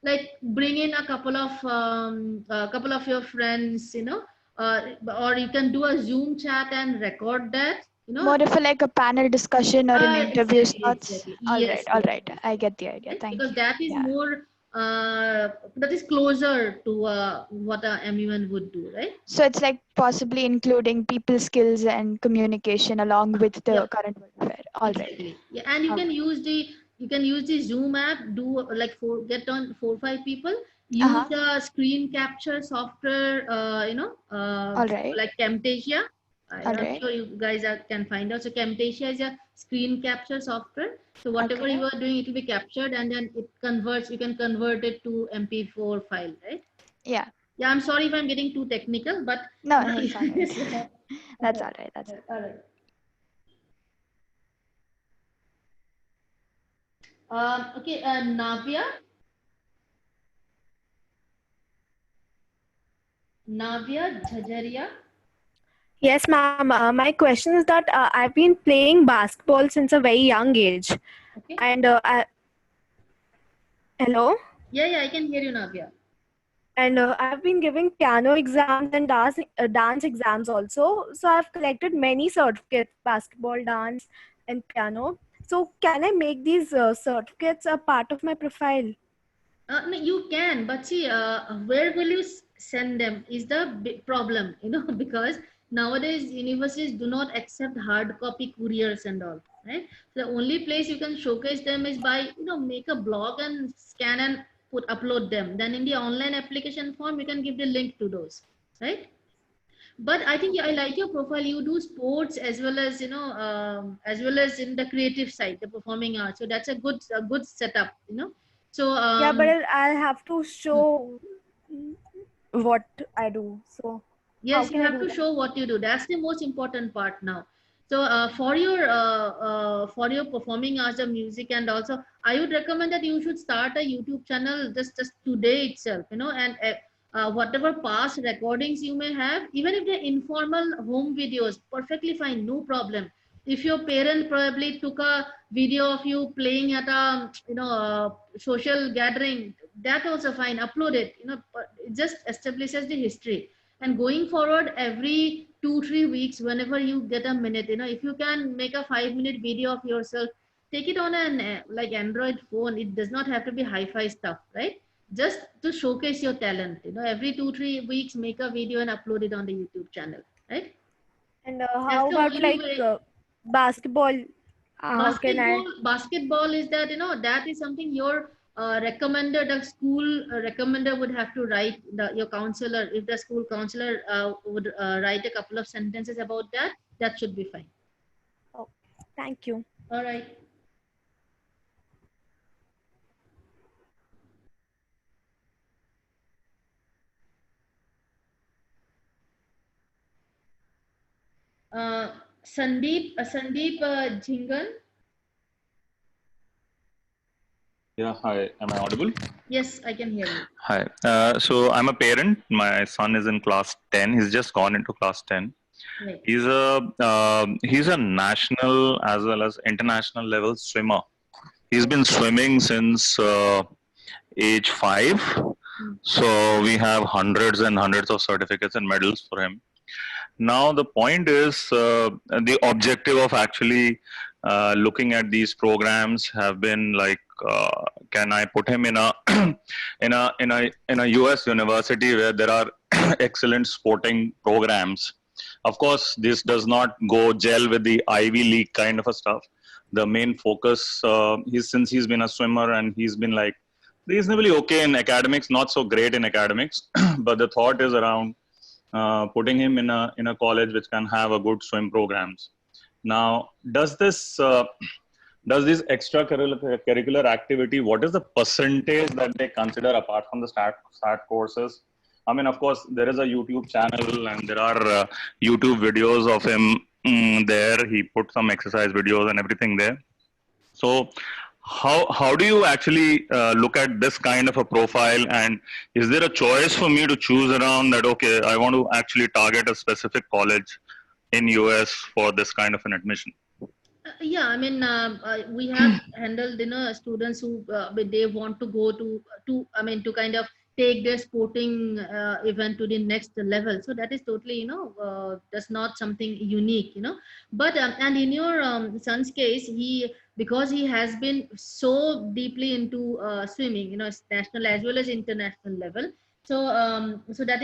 like bring in a couple of your friends, or you can do a Zoom chat and record that, More of like a panel discussion or an interview exactly. slots. All right. I get the idea. Thank Because you. that is more that is closer to what a MUN would do, right? So it's like possibly including people skills and communication along with the current world affair. All right. Exactly. Yeah, and you can use the Zoom app. Do like get on 4 or 5 people. Use the screen capture software. All right. Like Camtasia. All I'm right. sure you guys can find out. So Camtasia is a screen capture software. So whatever you are doing, it will be captured, and then it converts. You can convert it to MP4 file, right? Yeah. Yeah. I'm sorry if I'm getting too technical, but No, that's all right. That's all right. That's all right. Okay, Navya. Navya Jhajaria. Yes, ma'am. My question is that I've been playing basketball since a very young age. Okay. And hello? Yeah, I can hear you, Navya. And I've been giving piano exams and dance exams also. So I've collected many certificates, basketball, dance, and piano. So can I make these certificates a part of my profile? No, you can, but see, where will you send them is the big problem, because nowadays universities do not accept hard copy couriers and all, right? The only place you can showcase them is by, make a blog and scan and upload them. Then in the online application form, you can give the link to those, right? But I think I like your profile. You do sports as well as as well as in the creative side, the performing arts. So that's a good setup, So Yeah, but I'll have to show what I do. So how yes, you can I have do to that? show what you do. That's the most important part now. So for your performing arts of music, and also I would recommend that you should start a YouTube channel just today itself. You know, and whatever past recordings you may have, even if they're informal home videos, perfectly fine, no problem. If your parent probably took a video of you playing at a social gathering, that also fine. Upload it. You know, but it just establishes the history. And going forward, every 2-3 weeks, whenever you get a minute, you know, if you can make a 5-minute video of yourself, take it on an like Android phone. It does not have to be hi-fi stuff, right? Just to showcase your talent. You know, every 2-3 weeks, make a video and upload it on the YouTube channel, right? And That's how the about only like way. basketball? How can I? Basketball is that, you know, that is something your recommended, the school recommender would have to write, your counselor, if the school counselor would write a couple of sentences about that, that should be fine. Oh, thank you. All right. uh, Sandeep Jhingan. Yeah, hi. Am I audible? Yes, I can hear you. Hi. So I'm a parent. My son is in class 10. He's just gone into class 10. Right. He's a national as well as international level swimmer. He's been swimming since age 5. So we have hundreds and hundreds of certificates and medals for him. Now the point is the objective of actually looking at these programs have been like, can I put him in a in a US university where there are excellent sporting programs. Of course, this does not go gel with the Ivy League kind of a stuff. The main focus, since he's been a swimmer and he's been like reasonably okay in academics, not so great in academics, but the thought is around putting him in a college which can have a good swim programs. Now, does this extracurricular activity, what is the percentage that they consider apart from the stat courses? I mean, of course, there is a YouTube channel and there are YouTube videos of him there. He put some exercise videos and everything there. So how do you actually look at this kind of a profile, and is there a choice for me to choose around that, okay, I want to actually target a specific college in US for this kind of an admission? Yeah, I mean, we have handled, you know, students who they want to go to I mean, to kind of take their sporting event to the next level. So that is totally, you know, that's not something unique, you know. But and in your son's case, because he has been so deeply into swimming, you know, national as well as international level. So so that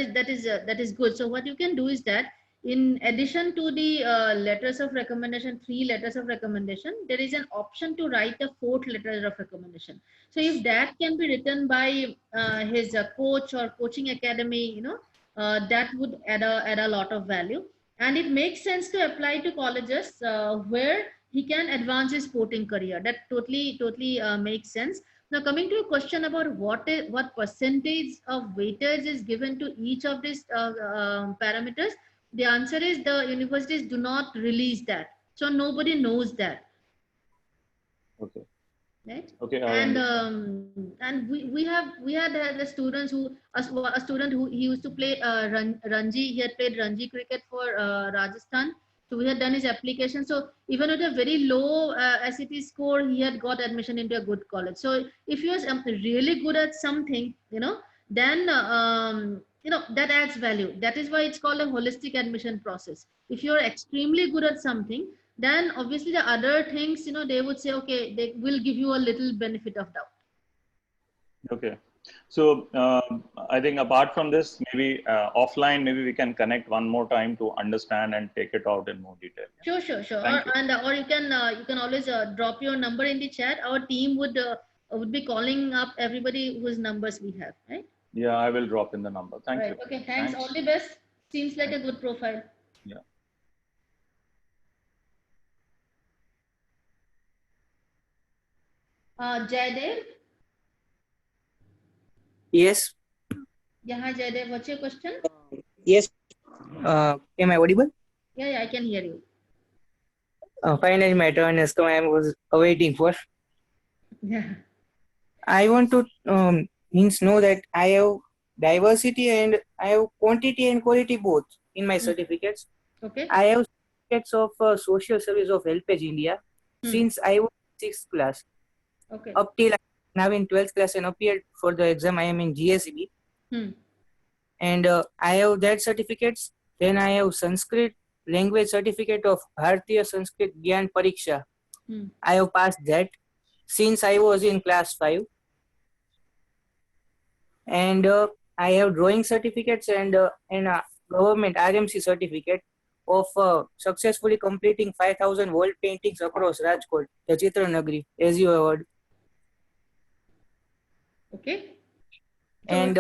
is good. So what you can do is that, in addition to the letters of recommendation, 3 letters of recommendation, there is an option to write a 4th letter of recommendation. So if that can be written by his coach or coaching academy, you know, that would add a lot of value. And it makes sense to apply to colleges where he can advance his sporting career. That totally makes sense. Now, coming to a question about what percentage of weightage is given to each of these parameters, the answer is the universities do not release that. So nobody knows that. Okay. Right. Okay. And we had the students who a student who he used to play Ranji. He had played Ranji cricket for Rajasthan. So we had done his application. So even with a very low SAT score, he had got admission into a good college. So if you are really good at something, you know, then you know, that adds value. That is why it's called a holistic admission process. If you're extremely good at something, then obviously the other things, you know, they would say, okay, they will give you a little benefit of doubt. Okay. So I think apart from this, maybe offline, maybe we can connect one more time to understand and take it out in more detail. Sure. Or you can always drop your number in the chat. Our team would be calling up everybody whose numbers we have, right? Yeah, I will drop in the number. Thank you. Okay, thanks. All the best. Seems like a good profile. Yeah. Jaydev? Yes. Yeah, hi Jaydev, what's your question? Yes. Am I audible? Yeah, I can hear you. Finally, my turn has come. I was awaiting for. Yeah. I want to know that I have diversity and I have quantity and quality both in my certificates. Okay. I have certificates of social service of Helpage India since I was in 6th class. Okay. Up till now in 12th class and appeared for the exam. I am in GSEB. And I have that certificates. Then I have Sanskrit language certificate of Bharatiya Sanskrit Gyan Pariksha. I have passed that since I was in class 5. And I have drawing certificates and government RMC certificate of successfully completing 5,000 wall paintings across Rajkot, the Chitra Nagari, as you have heard. Okay. So And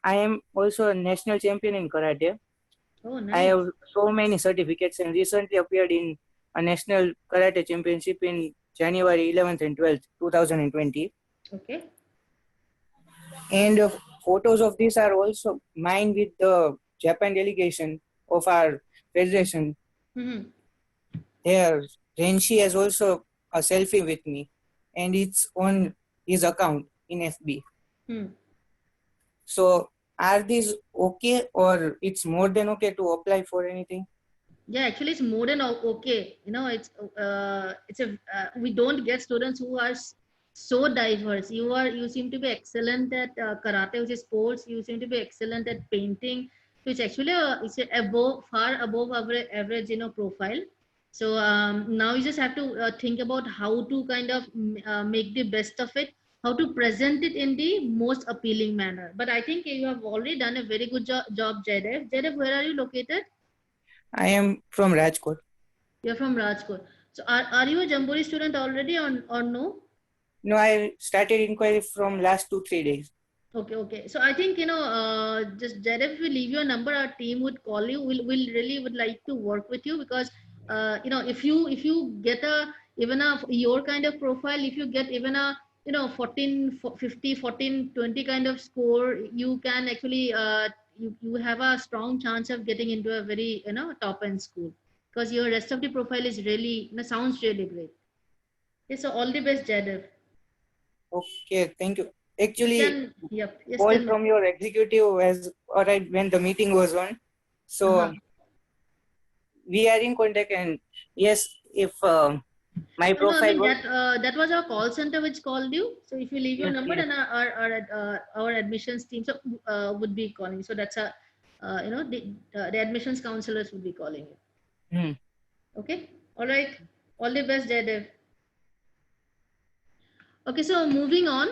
I am also a national champion in karate. Oh, nice. I have so many certificates and recently appeared in a national karate championship in January 11th and 12th, 2020. Okay. And photos of this are also mine with the Japan delegation of our federation. There, Renshi has also a selfie with me, and it's on his account in FB. So, are these okay, or it's more than okay to apply for anything? Yeah, actually, it's more than okay. You know, we don't get students who are so diverse. You seem to be excellent at karate, which is sports. You seem to be excellent at painting. So it's actually far above average, profile. So now you just have to think about how to kind of make the best of it, how to present it in the most appealing manner. But I think you have already done a very good job, Jaydev. Jaydev, where are you located? I am from Rajkot. You're from Rajkot. So are you a Jamboree student already or no? No, I started inquiry from last 2-3 days. Okay. So I think, just Jaydev, if we leave your number, our team would call you. We'll really would like to work with you because, if you get even your kind of profile, if you get even a, 14, 50, 14, 20 kind of score, you can actually, you have a strong chance of getting into a very, top end school because your rest of the profile is really, sounds really great. Okay, so all the best, Jaydev. Okay, thank you. Actually, Yes, call from your executive has arrived when the meeting was on. So we are in contact, and yes, if my profile no, I mean that was our call center which called you. So if you leave your Yes, number, yes. then our admissions team would be calling. So that's the admissions counselors would be calling you. Okay, all right. All the best, Jaydev. Okay, so moving on.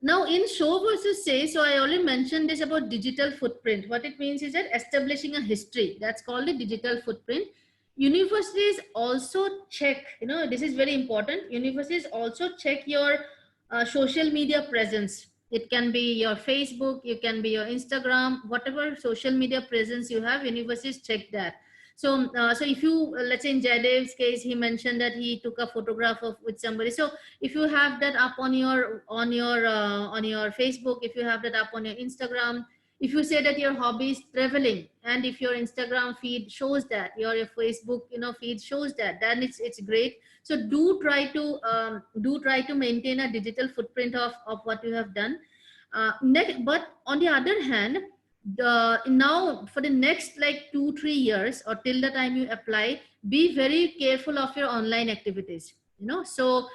Now in show versus say, so I already mentioned this about digital footprint. What it means is that establishing a history. That's called the digital footprint. Universities also check, this is very important. Universities also check your social media presence. It can be your Facebook, it can be your Instagram, whatever social media presence you have, universities check that. So, so if you, let's say in Jaydev's case, he mentioned that he took a photograph with somebody. So if you have that up on your Facebook, if you have that up on your Instagram, if you say that your hobby is traveling, and if your Instagram feed shows that, your Facebook feed shows that, then it's great. So do try to maintain a digital footprint of what you have done. But on the other hand, now for the next like 2-3 years or till the time you apply, be very careful of your online activities. So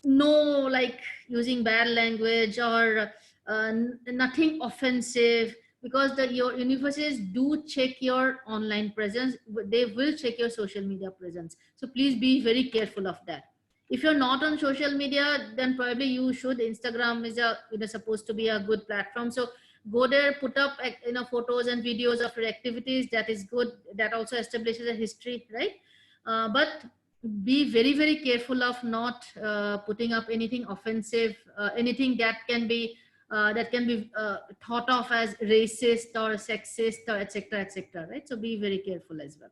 no like using bad language or nothing offensive, because your universities do check your online presence. They will check your social media presence, so please be very careful of that. If you're not on social media, then probably you should. Instagram is supposed to be a good platform, so go there, put up photos and videos of your activities. That is good. That also establishes a history, right? But be very, very careful of not putting up anything offensive, anything that can be thought of as racist or sexist or etc., right? So be very careful as well.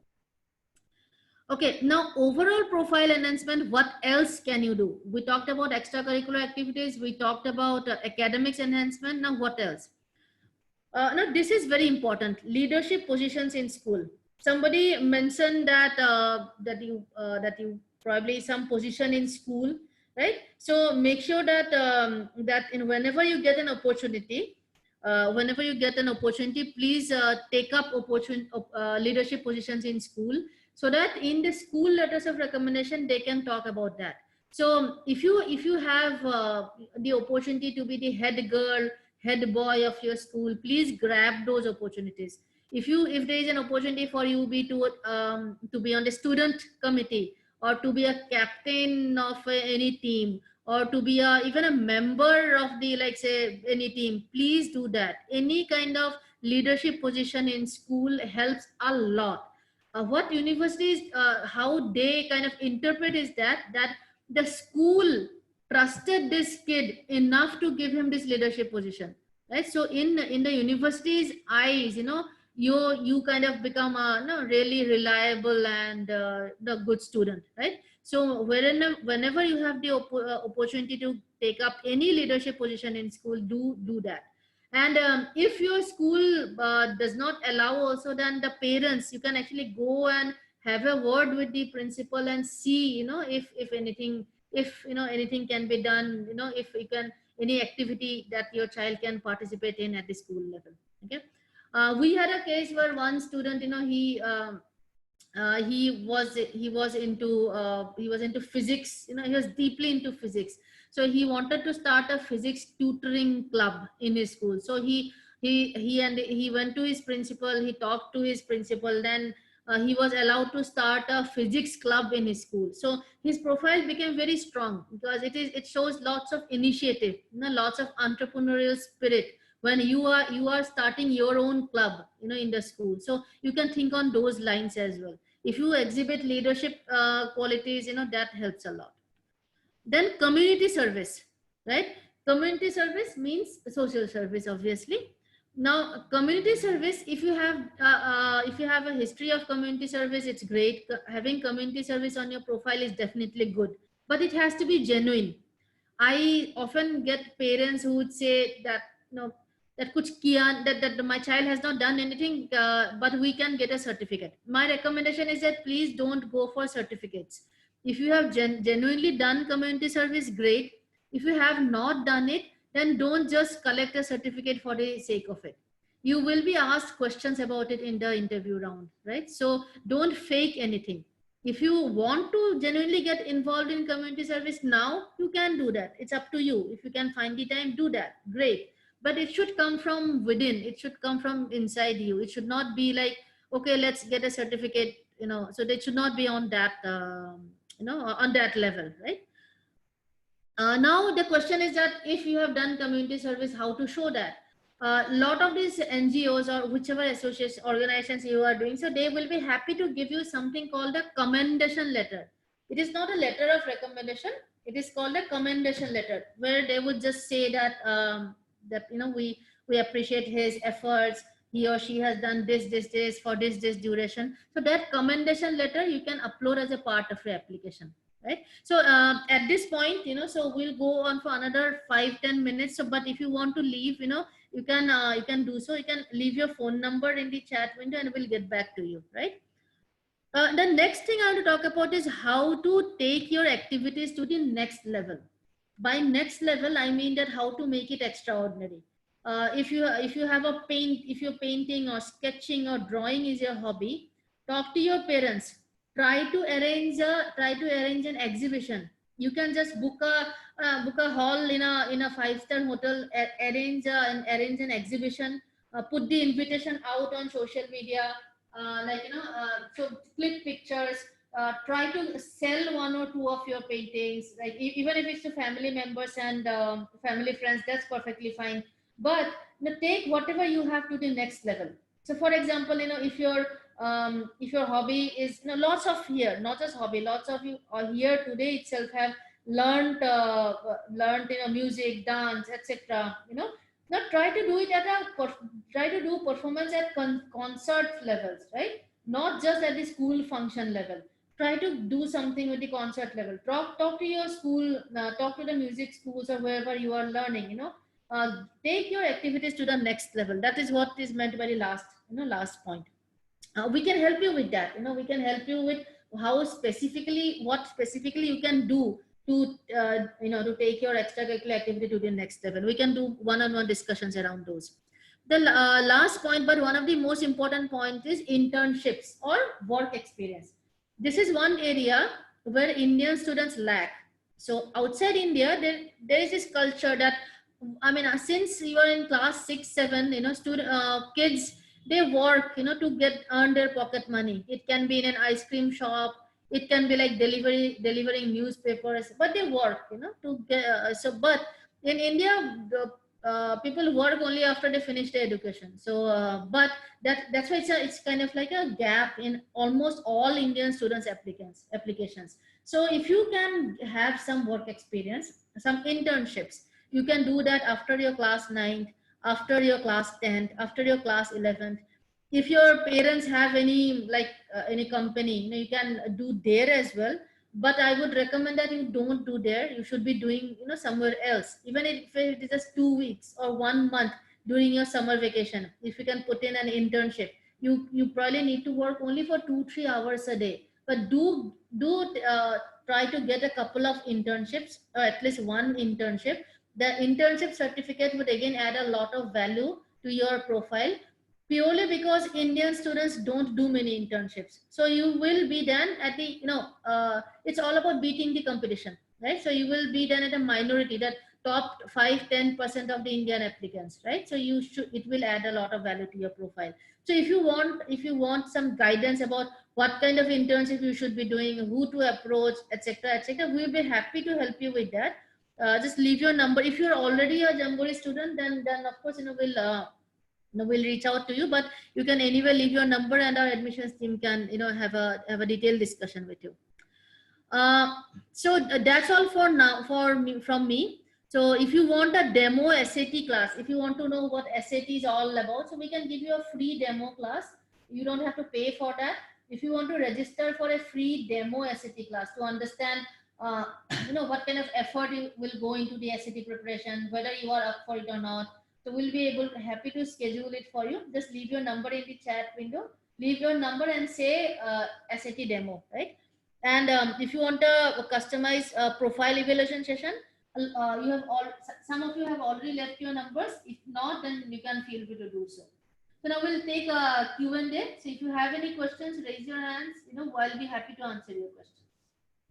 Okay, now overall profile enhancement, what else can you do? We talked about extracurricular activities, we talked about academics enhancement. Now what else? Now this is very important. Leadership positions in school. Somebody mentioned that that you probably some position in school, right? So make sure that whenever you get an opportunity, please take up leadership positions in school, so that in the school letters of recommendation they can talk about that. So if you have the opportunity to be the head girl, head boy of your school, please grab those opportunities. If there is an opportunity for you to be on the student committee, or to be a captain of any team, or to be even a member of the, like say, any team, please do that. Any kind of leadership position in school helps a lot. What universities, how they kind of interpret is that the school trusted this kid enough to give him this leadership position, right? So in the university's eyes, you kind of become a really reliable and the good student, right? So whenever you have the opportunity to take up any leadership position in school, do that. And if your school does not allow also, then the parents, you can actually go and have a word with the principal and see, if anything, anything can be done, if you can, any activity that your child can participate in at the school level. Okay. We had a case where one student, he was into physics. He was deeply into physics, so he wanted to start a physics tutoring club in his school. So he went to his principal, he talked to his principal, then he was allowed to start a physics club in his school. So his profile became very strong, because it shows lots of initiative, lots of entrepreneurial spirit when you are starting your own club, in the school. So you can think on those lines as well. If you exhibit leadership qualities, that helps a lot. Then community service, right? Community service means social service, obviously. Now community service, if you have a history of community service, it's great. Having community service on your profile is definitely good, but it has to be genuine. I often get parents who would say that that my child has not done anything, but we can get a certificate. My recommendation is that please don't go for certificates. If you have genuinely done community service, great. If you have not done it, then don't just collect a certificate for the sake of it. You will be asked questions about it in the interview round, right? So don't fake anything. If you want to genuinely get involved in community service now, you can do that. It's up to you. If you can find the time, do that. Great. But it should come from within. It should come from inside you. It should not be like, okay, let's get a certificate, so they should not be on that, on that level, right? Now the question is that if you have done community service, how to show that? A lot of these NGOs or whichever association organizations you are doing, so they will be happy to give you something called a commendation letter. It is not a letter of recommendation. It is called a commendation letter, where they would just say that we appreciate his efforts. He or she has done this for this duration. So that commendation letter you can upload as a part of your application, right? So at this point, so we'll go on for another 5-10 minutes. So, but if you want to leave, you can do so. You can leave your phone number in the chat window and we'll get back to you, right? The next thing I want to talk about is how to take your activities to the next level. By next level, I mean that how to make it extraordinary. If you have if you're painting or sketching or drawing is your hobby, talk to your parents. Try to arrange an exhibition. You can just book a hall in a 5-star hotel, arrange an exhibition, put the invitation out on social media, so click pictures. Try to sell 1 or 2 of your paintings, like even if it's to family members and family friends, that's perfectly fine. But take whatever you have to the next level. So for example, if your hobby is, lots of here, not just hobby, lots of you are here today itself have learned music, dance, etc. Now try to do it try to do performance at concert levels, right? Not just at the school function level. try to do something with the concert level. Talk to your school, talk to the music schools or wherever you are learning, take your activities to the next level. That is what is meant by the last point. We can help you with that. We can help you with what specifically you can do to to take your extracurricular activity to the next level. We can do one-on-one discussions around those. The last point, but one of the most important point, is internships or work experience. This is one area where Indian students lack. So outside India, there is this culture that, I mean, since you are in class 6, 7, kids, they work, to earn their pocket money. It can be in an ice cream shop. It can be like delivering newspapers, but they work, to get. But in India, people work only after they finish their education. So, but that's why it's kind of like a gap in almost all Indian students' applications. So if you can have some work experience, some internships, you can do that after your class 9th, after your class 10th, after your class 11th. If your parents have any any company, you can do there as well. But I would recommend that you don't do there. You should be doing somewhere else, even if it is just 2 weeks or 1 month during your summer vacation. If you can put in an internship, you probably need to work only for 2-3 hours a day, but do try to get a couple of internships, or at least one internship. The internship certificate would again add a lot of value to your profile, purely because Indian students don't do many internships. So you will be then at the, it's all about beating the competition, right? So you will be then at a minority, that top 5-10% of the Indian applicants, right? So it will add a lot of value to your profile. So if you want some guidance about what kind of internship you should be doing, who to approach, etc., we'll be happy to help you with that. Just leave your number. If you're already a Jamboree student, then of course we'll reach out to you. But you can anyway leave your number, and our admissions team can have a detailed discussion with you. So that's all for now from me. So if you want a demo SAT class, if you want to know what SAT is all about, so we can give you a free demo class. You don't have to pay for that. If you want to register for a free demo SAT class to understand what kind of effort you will go into the SAT preparation, whether you are up for it or not, so we'll be happy to schedule it for you. Just leave your number in the chat window. Leave your number and say SAT demo, right? And if you want a customized profile evaluation session, some of you have already left your numbers. If not, then you can feel free to do so. So now we'll take a Q&A. So if you have any questions, raise your hands. I'll be happy to answer your questions.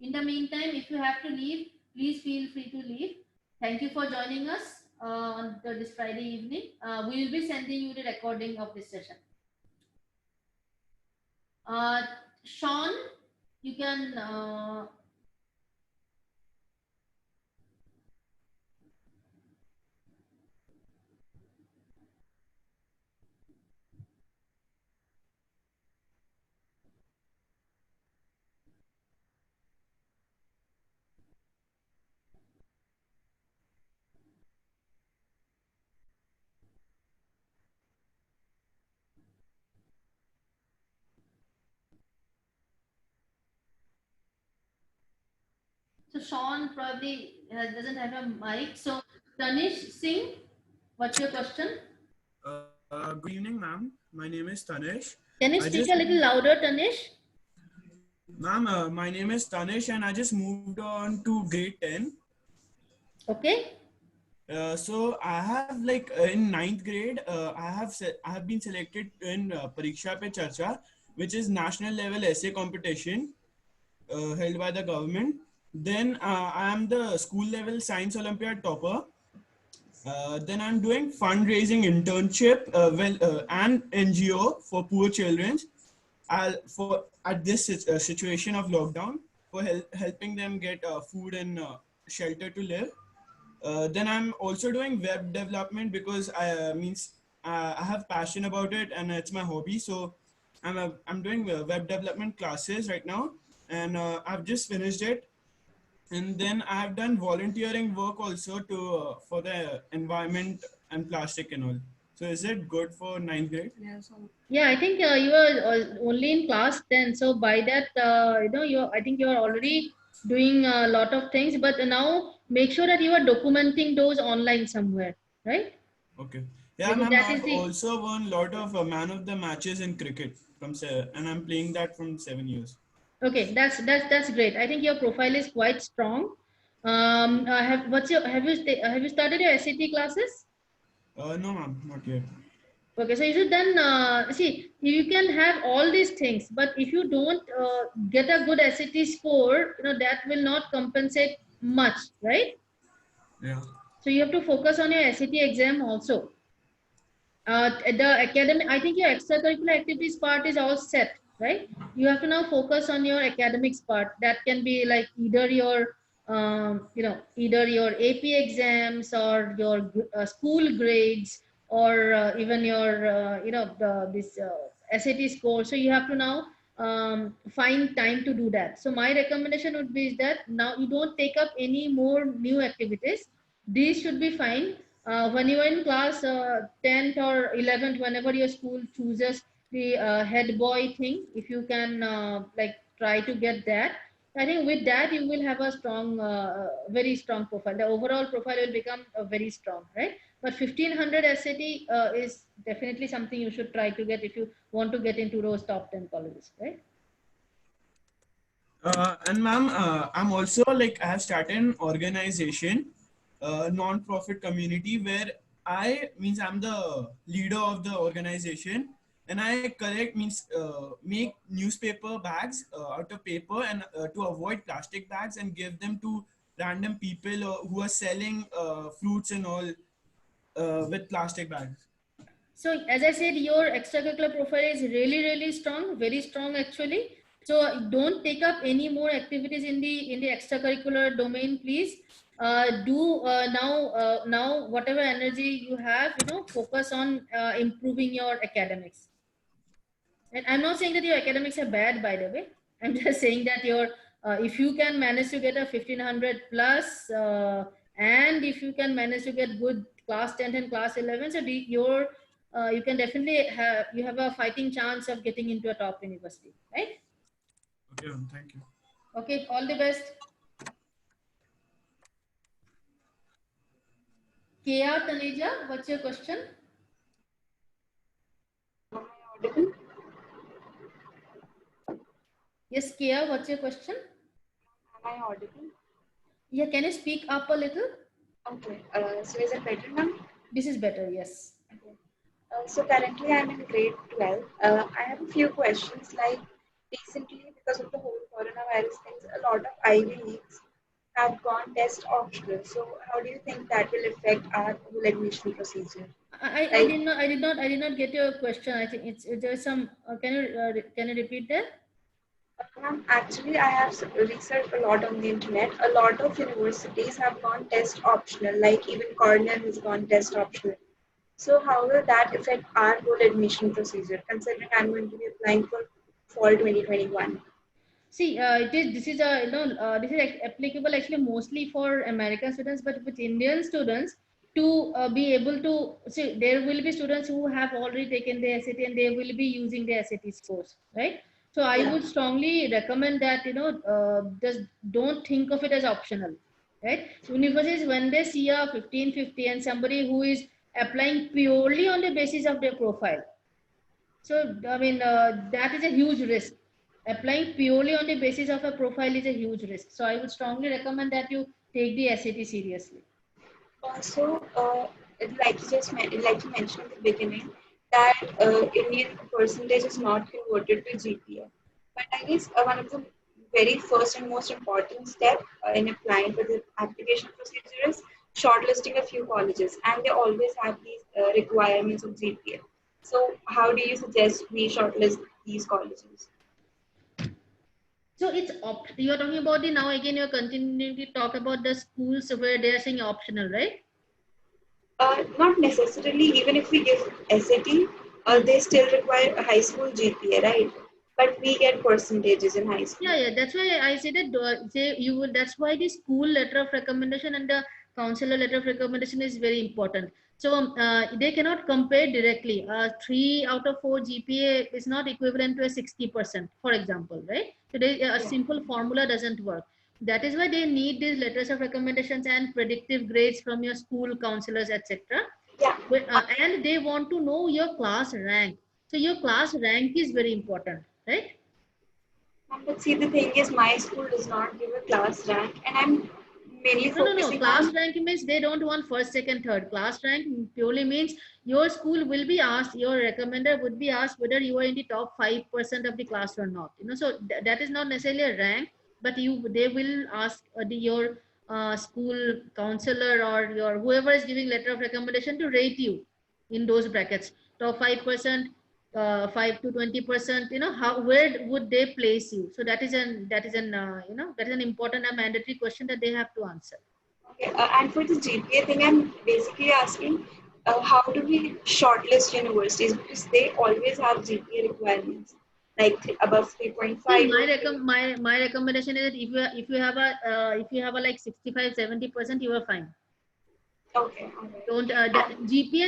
In the meantime, if you have to leave, please feel free to leave. Thank you for joining us on this Friday evening. We will be sending you the recording of this session. Sean, you can So Sean probably doesn't have a mic. So Tanish Singh, what's your question? Good evening, ma'am. My name is Tanish. Can you speak a little louder, Tanish? Ma'am, my name is Tanish, and I just moved on to grade 10. Okay. So I have in 9th grade, I have been selected in Pariksha Pe Charcha, which is national level essay competition held by the government. Then I am the school level science Olympiad topper. Then I'm doing fundraising internship and NGO for poor children at this situation of lockdown, for helping them get food and shelter to live. Then I'm also doing web development because I have passion about it and it's my hobby. So I'm doing web development classes right now, and I've just finished it. And then I've done volunteering work also for the environment and plastic and all. So is it good for 9th grade? Yeah, I think you are only in class 10. So by that, I think you are already doing a lot of things, but now make sure that you are documenting those online somewhere, right? Okay. Yeah, Because ma'am, that is I've also won a lot of man of the matches in cricket and I'm playing that from 7 years. Okay, that's great. I think your profile is quite strong. Have you started your SAT classes? No, ma'am, not yet. Okay, so you should then see, you can have all these things, but if you don't get a good SAT score, that will not compensate much, right? Yeah. So you have to focus on your SAT exam also. The academic, I think your extracurricular activities part is all set, right? You have to now focus on your academics part. That can be like either your either your AP exams or your school grades, or even your this SAT score. So you have to now find time to do that. So my recommendation would be that now you don't take up any more new activities. These should be fine. When you are in class 10th or 11th, whenever your school chooses the head boy thing, if you can like try to get that, I think with that you will have a strong, very strong profile. The overall profile will become very strong, right? But 1500 SAT is definitely something you should try to get if you want to get into those top 10 colleges, right? And ma'am, I'm also I have started an organization, non-profit community where I'm the leader of the organization, and I make newspaper bags out of paper and to avoid plastic bags and give them to random people who are selling fruits and all with plastic bags. So as I said, your extracurricular profile is really, really strong, very strong actually. So don't take up any more activities in the extracurricular domain, please. Do now whatever energy you have, focus on improving your academics. And I'm not saying that your academics are bad, by the way. I'm just saying that your if you can manage to get a 1500 plus, and if you can manage to get good class 10 and class 11, so you can definitely have a fighting chance of getting into a top university, right? Okay, thank you. Okay, all the best. Kia Taneja, what's your question? Yes, Kia, what's your question? Am I audible? Yeah, can you speak up a little? Okay, so is it better now? This is better, yes. Okay. So currently I'm in grade 12. I have a few questions. Like recently, because of the whole coronavirus things, a lot of Ivy Leagues have gone test optional. So how do you think that will affect our whole admission procedure? I did not get your question. I think there's some. Can you repeat that? Actually, I have researched a lot on the internet. A lot of universities have gone test optional, like even Cornell has gone test optional. So how will that affect our whole admission procedure, considering I'm going to be applying for fall 2021? See, this is applicable actually mostly for American students, but with Indian students to be able to see, there will be students who have already taken the SAT and they will be using the SAT scores, right? So I would strongly recommend that just don't think of it as optional, right? Universities, when they see a 1550 and somebody who is applying purely on the basis of their profile, so I mean that is a huge risk. Applying purely on the basis of a profile is a huge risk. So I would strongly recommend that you take the SAT seriously. Also, like you mentioned in the beginning, that Indian percentage is not converted to GPA. But I guess one of the very first and most important step in applying for the application procedure is shortlisting a few colleges, and they always have these requirements of GPA. So how do you suggest we shortlist these colleges? So it's you're talking about the now again you're continuing to talk about the schools where they're saying optional, right? Not necessarily. Even if we give SAT, they still require a high school GPA, right? But we get percentages in high school. Yeah, that's why I said that that's why the school letter of recommendation and the counselor letter of recommendation is very important. So they cannot compare directly. 3 out of 4 GPA is not equivalent to a 60%, for example, right? So a simple formula doesn't work. That is why they need these letters of recommendations and predictive grades from your school counselors, etc. And they want to know your class rank. So your class rank is very important, right? But see, the thing is, my school does not give a class rank, and I'm mainly focusing Class on. rank means they don't want first, second, third. Class rank purely means your school will be asked, your recommender would be asked whether you are in the top 5% of the class or not. So that is not necessarily a rank, but they will ask your school counselor or your whoever is giving letter of recommendation to rate you in those brackets, top 5%, 5 to 20%. Where would they place you? So that is an important and mandatory question that they have to answer. Okay, and for the GPA thing, I'm basically asking, how do we shortlist universities, because they always have GPA requirements like above 3.5. My recommendation is that if you have a like 65-70%, you are fine. Okay. Don't GPA.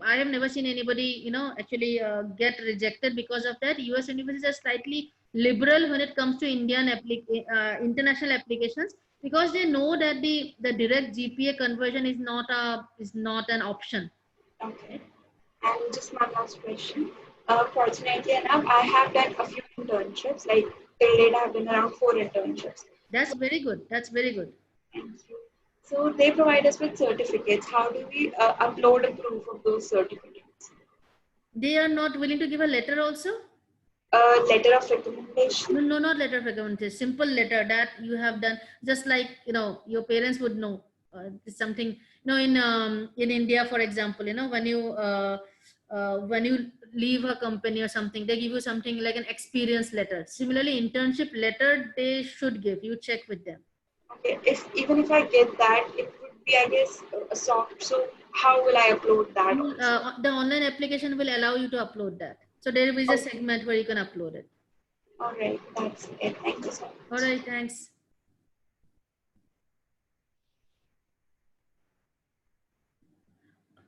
I have never seen anybody actually get rejected because of that. US universities are slightly liberal when it comes to international applications, because they know that the direct GPA conversion is not an option. Okay. And just my last question. Fortunately enough, I have done a few internships. Like till date, I have done around 4 internships. That's very good. That's very good. Thank you. So they provide us with certificates. How do we upload a proof of those certificates? They are not willing to give a letter also? Letter of recommendation? No, not letter of recommendation. Simple letter that you have done. Just like, your parents would know. Something, in India, for example, when you leave a company or something, they give you something like an experience letter. Similarly, internship letter, they should give. You check with them. Okay, even if I get that, it would be, I guess, a soft. So how will I upload that? The online application will allow you to upload that. So there is a segment where you can upload it. All right, that's it. Thank you so much. All right, thanks.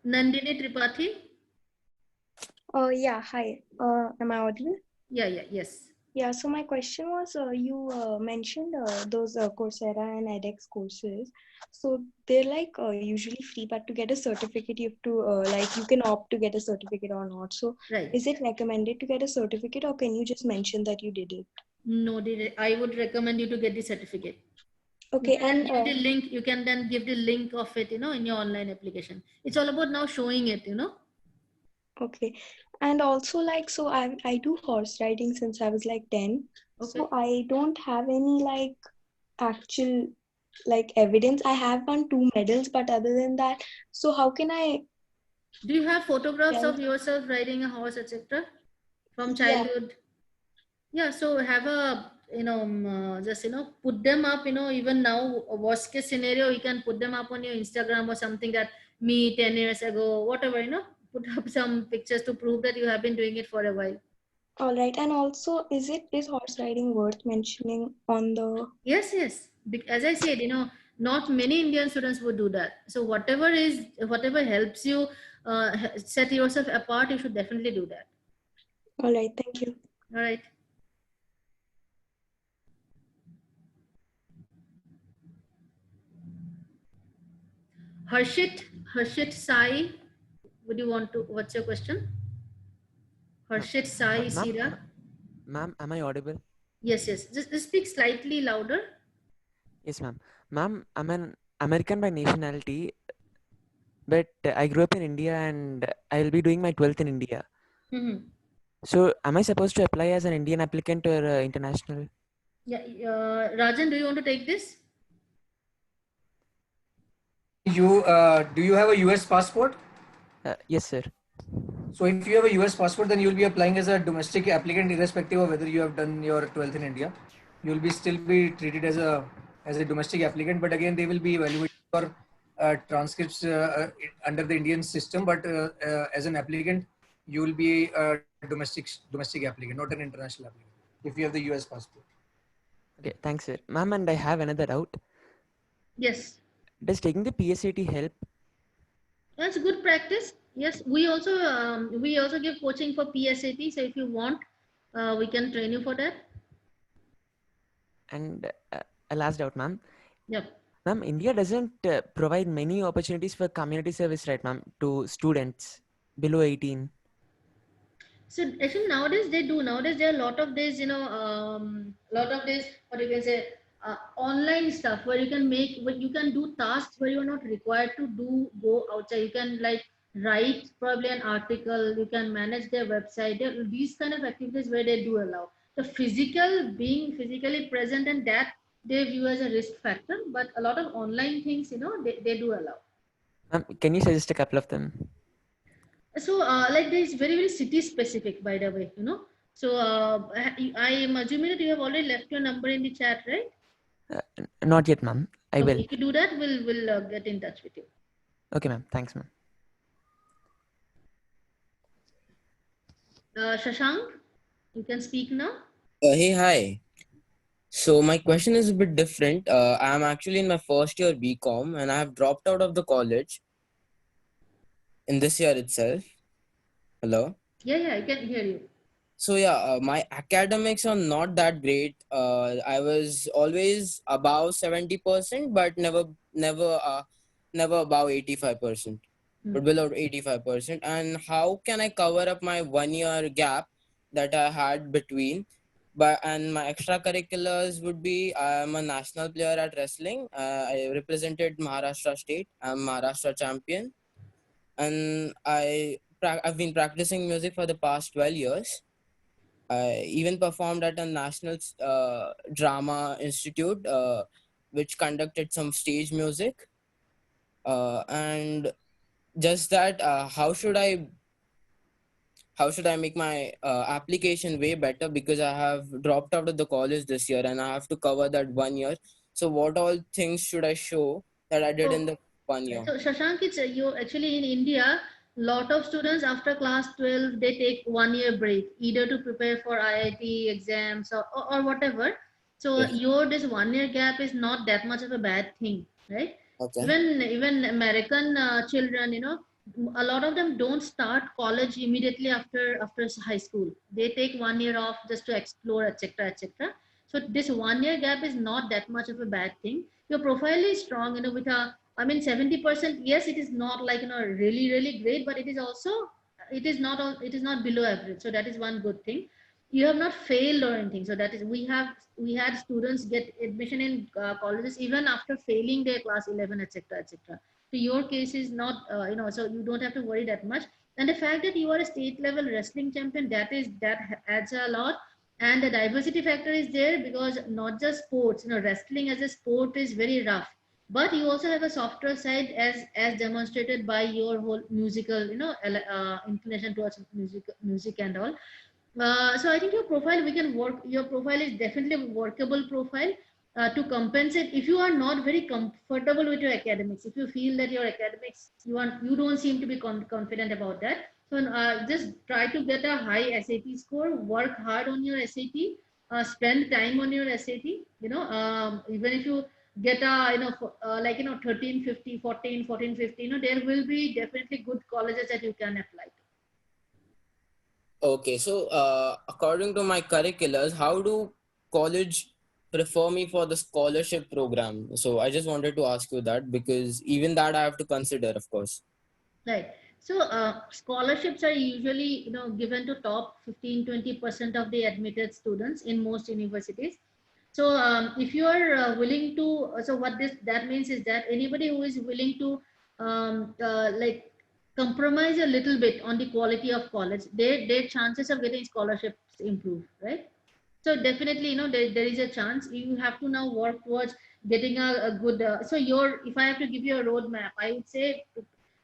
Nandini Tripathi. Yeah, hi. Am I audible? Yes. Yeah, so my question was, you mentioned those Coursera and edX courses. So they're like usually free, but to get a certificate, you have to you can opt to get a certificate or not. So is it recommended to get a certificate, or can you just mention that you did it? No, I would recommend you to get the certificate. Okay, and give the link. You can then give the link of it, in your online application. It's all about now showing it, Okay. And also so I do horse riding since I was like 10. Okay. So I don't have any actual evidence. I have won 2 medals, but other than that, so how can I? Do you have photographs of yourself riding a horse, etc. from childhood? Yeah. So have a, just, put them up, even now, worst case scenario, you can put them up on your Instagram or something, that me 10 years ago, whatever, put up some pictures to prove that you have been doing it for a while. All right. And also, is horse riding worth mentioning on the? Yes. As I said, not many Indian students would do that. So whatever helps you set yourself apart, you should definitely do that. All right. Thank you. All right. Harshit Sai, what's your question? Harshit Sai Sira. Ma'am, am I audible? Yes. Just speak slightly louder. Yes, ma'am. Ma'am, I'm an American by nationality, but I grew up in India and I'll be doing my 12th in India. Mm-hmm. So am I supposed to apply as an Indian applicant or international? Yeah. Rajan, do you want to take this? Do you have a US passport? Yes, sir. So if you have a US passport, then you'll be applying as a domestic applicant, irrespective of whether you have done your 12th in India. You'll still be treated as a domestic applicant, but again, they will be evaluating your transcripts under the Indian system. But as an applicant, you will be a domestic applicant, not an international applicant, if you have the US passport. Okay, thanks, sir. Ma'am, and I have another doubt. Yes. Does taking the PSAT help? That's good practice. Yes, we also give coaching for PSAT. So if you want, we can train you for that. And a last doubt, ma'am. Yep. Ma'am, India doesn't provide many opportunities for community service, right, ma'am, to students below 18. So actually nowadays they do. Nowadays there are a lot of these, lot of these, what you can say, online stuff where you can make, where you can do tasks where you're not required to go outside. You can like write probably an article. You can manage their website. These kind of activities where they do allow the physical, being physically present, and that they view as a risk factor. But a lot of online things, they do allow. Ma'am, can you suggest a couple of them? So like this very, very city specific, by the way, So I am assuming that you have already left your number in the chat, right? Not yet, ma'am. I will. If you do that, we'll get in touch with you. Okay, ma'am. Thanks, ma'am. Shashank, you can speak now. Hey, hi. So my question is a bit different. I'm actually in my first year BCom and I have dropped out of the college in this year itself. Hello? Yeah, I can hear you. So yeah, my academics are not that great. I was always above 70%, but never above 85%, but below 85%. And how can I cover up my 1 year gap that I had between? And my extracurriculars would be, I'm a national player at wrestling. I represented Maharashtra state. I'm Maharashtra champion. And I've been practicing music for the past 12 years. I even performed at a national drama institute, which conducted some stage music. And just that, how should I make my application way better, because I have dropped out of the college this year and I have to cover that 1 year. So what all things should I show that I did in the 1 year? So Shashank, it's you actually in India, lot of students after class 12, they take 1 year break, either to prepare for IIT exams or whatever. So yes. This 1 year gap is not that much of a bad thing, right? Okay. Even American children, a lot of them don't start college immediately after high school. They take 1 year off just to explore, etc., etc. So this 1 year gap is not that much of a bad thing. Your profile is strong, with 70%. Yes, it is not like really, really great, but it is also it is not below average. So that is one good thing. You have not failed or anything. So that is we had students get admission in colleges even after failing their class 11, etc., etc. So your case is not, so you don't have to worry that much. And the fact that you are a state level wrestling champion, that adds a lot. And the diversity factor is there because not just sports, wrestling as a sport is very rough, but you also have a softer side as demonstrated by your whole musical, inclination towards music and all. So I think your profile, your profile is definitely a workable profile. To compensate if you are not very comfortable with your academics, if you feel that your academics you don't seem to be confident about that, so just try to get a high SAT score, work hard on your SAT, spend time on your SAT, even if you get a 13, 50, 14, 15, there will be definitely good colleges that you can apply to. Okay, so according to my curriculars, how do college prefer me for the scholarship program? So I just wanted to ask you that, because even that I have to consider, of course. Right. So scholarships are usually given to top 15-20% of the admitted students in most universities. So if you are willing to, so what that means is that anybody who is willing to compromise a little bit on the quality of college, their chances of getting scholarships improve, right? So definitely, there is a chance. You have to now work towards getting a good. If I have to give you a roadmap, I would say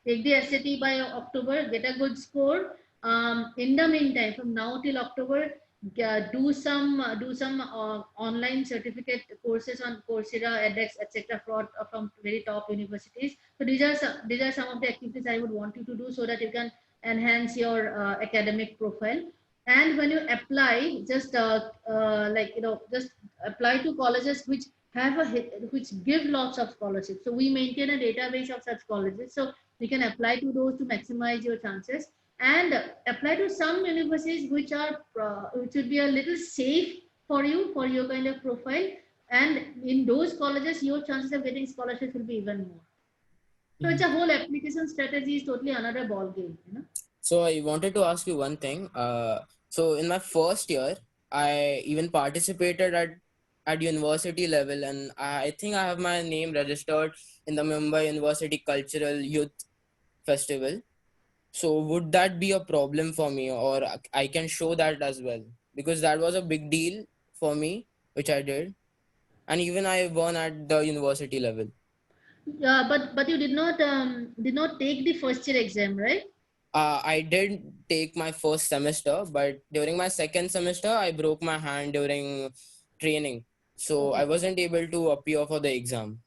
take the SAT by October, get a good score. In the meantime, from now till October, do some online certificate courses on Coursera, edX, etc. from very top universities. So these are some of the activities I would want you to do so that you can enhance your academic profile. And when you apply, just just apply to colleges which which give lots of scholarships. So we maintain a database of such colleges. So You can apply to those to maximize your chances, and apply to some universities which would be a little safe for you, for your kind of profile. And in those colleges, your chances of getting scholarships will be even more. So it's a whole application strategy is totally another ball game, you know. So I wanted to ask you one thing. So in my first year, I even participated at university level, and I think I have my name registered in the Mumbai University Cultural Youth Festival. So would that be a problem for me, or I can show that as well? Because that was a big deal for me, which I did, and even I won at the university level. Yeah, but you did not take the first year exam, right? I did take my first semester, but during my second semester, I broke my hand during training. So Okay. I wasn't able to appear for the exam.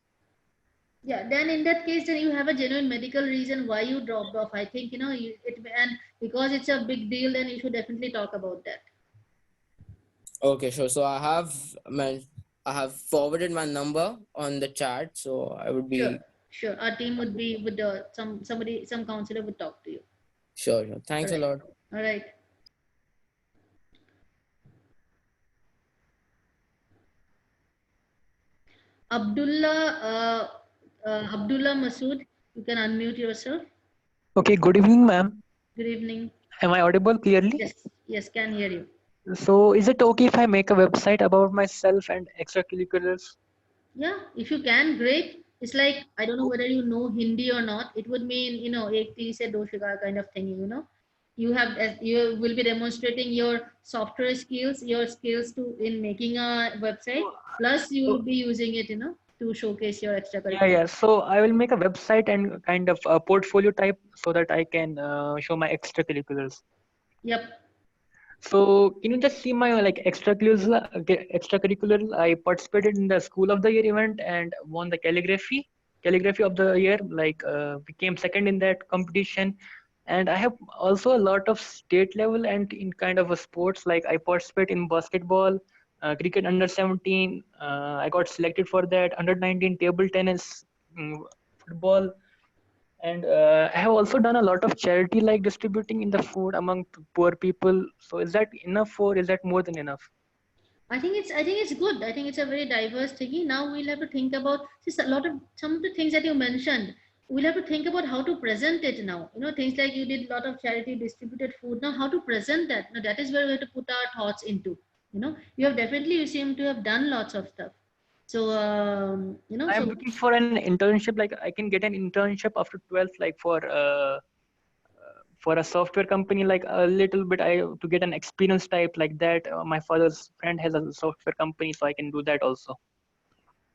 Yeah, then in that case, then you have a genuine medical reason why you dropped off. I think, you know, and because it's a big deal, then you should definitely talk about that. Okay, sure. So I have forwarded my number on the chat, so I would be Sure. Our team would be with some counselor would talk to you. sure. Thanks a lot. All right. Abdullah Masood, you can unmute yourself. Okay, good evening, ma'am. Good evening. Am I audible clearly? Yes, can hear you. So, is it okay if I make a website about myself and extracurriculars? Yeah, if you can, great. It's like, I don't know whether you know Hindi or not. It would mean, you know, ek tir se do shigar kind of thing, you know. You will be demonstrating your software skills, your skills in making a website. Plus, you will be using it, you know, to showcase your extracurricular. Yeah. So, I will make a website and kind of a portfolio type so that I can show my extracurriculars. Yep. So, can you just see my like extracurricular? I participated in the School of the Year event and won the calligraphy of the year. Like became second in that competition, and I have also a lot of state level and in kind of a sports. Like I participate in basketball, cricket under 17. I got selected for that under 19 table tennis, football. And I have also done a lot of charity like distributing in the food among poor people. So is that enough or is that more than enough? I think it's good. I think it's a very diverse thinking. Now we'll have to think about some of the things that you mentioned. We'll have to think about how to present it now. You know, things like you did a lot of charity distributed food. Now how to present that? Now that is where we have to put our thoughts into. You know, you seem to have done lots of stuff. So, you know, I'm looking for an internship. Like I can get an internship after 12th, like for a software company, like a little bit. To get an experience type like that. My father's friend has a software company, so I can do that also.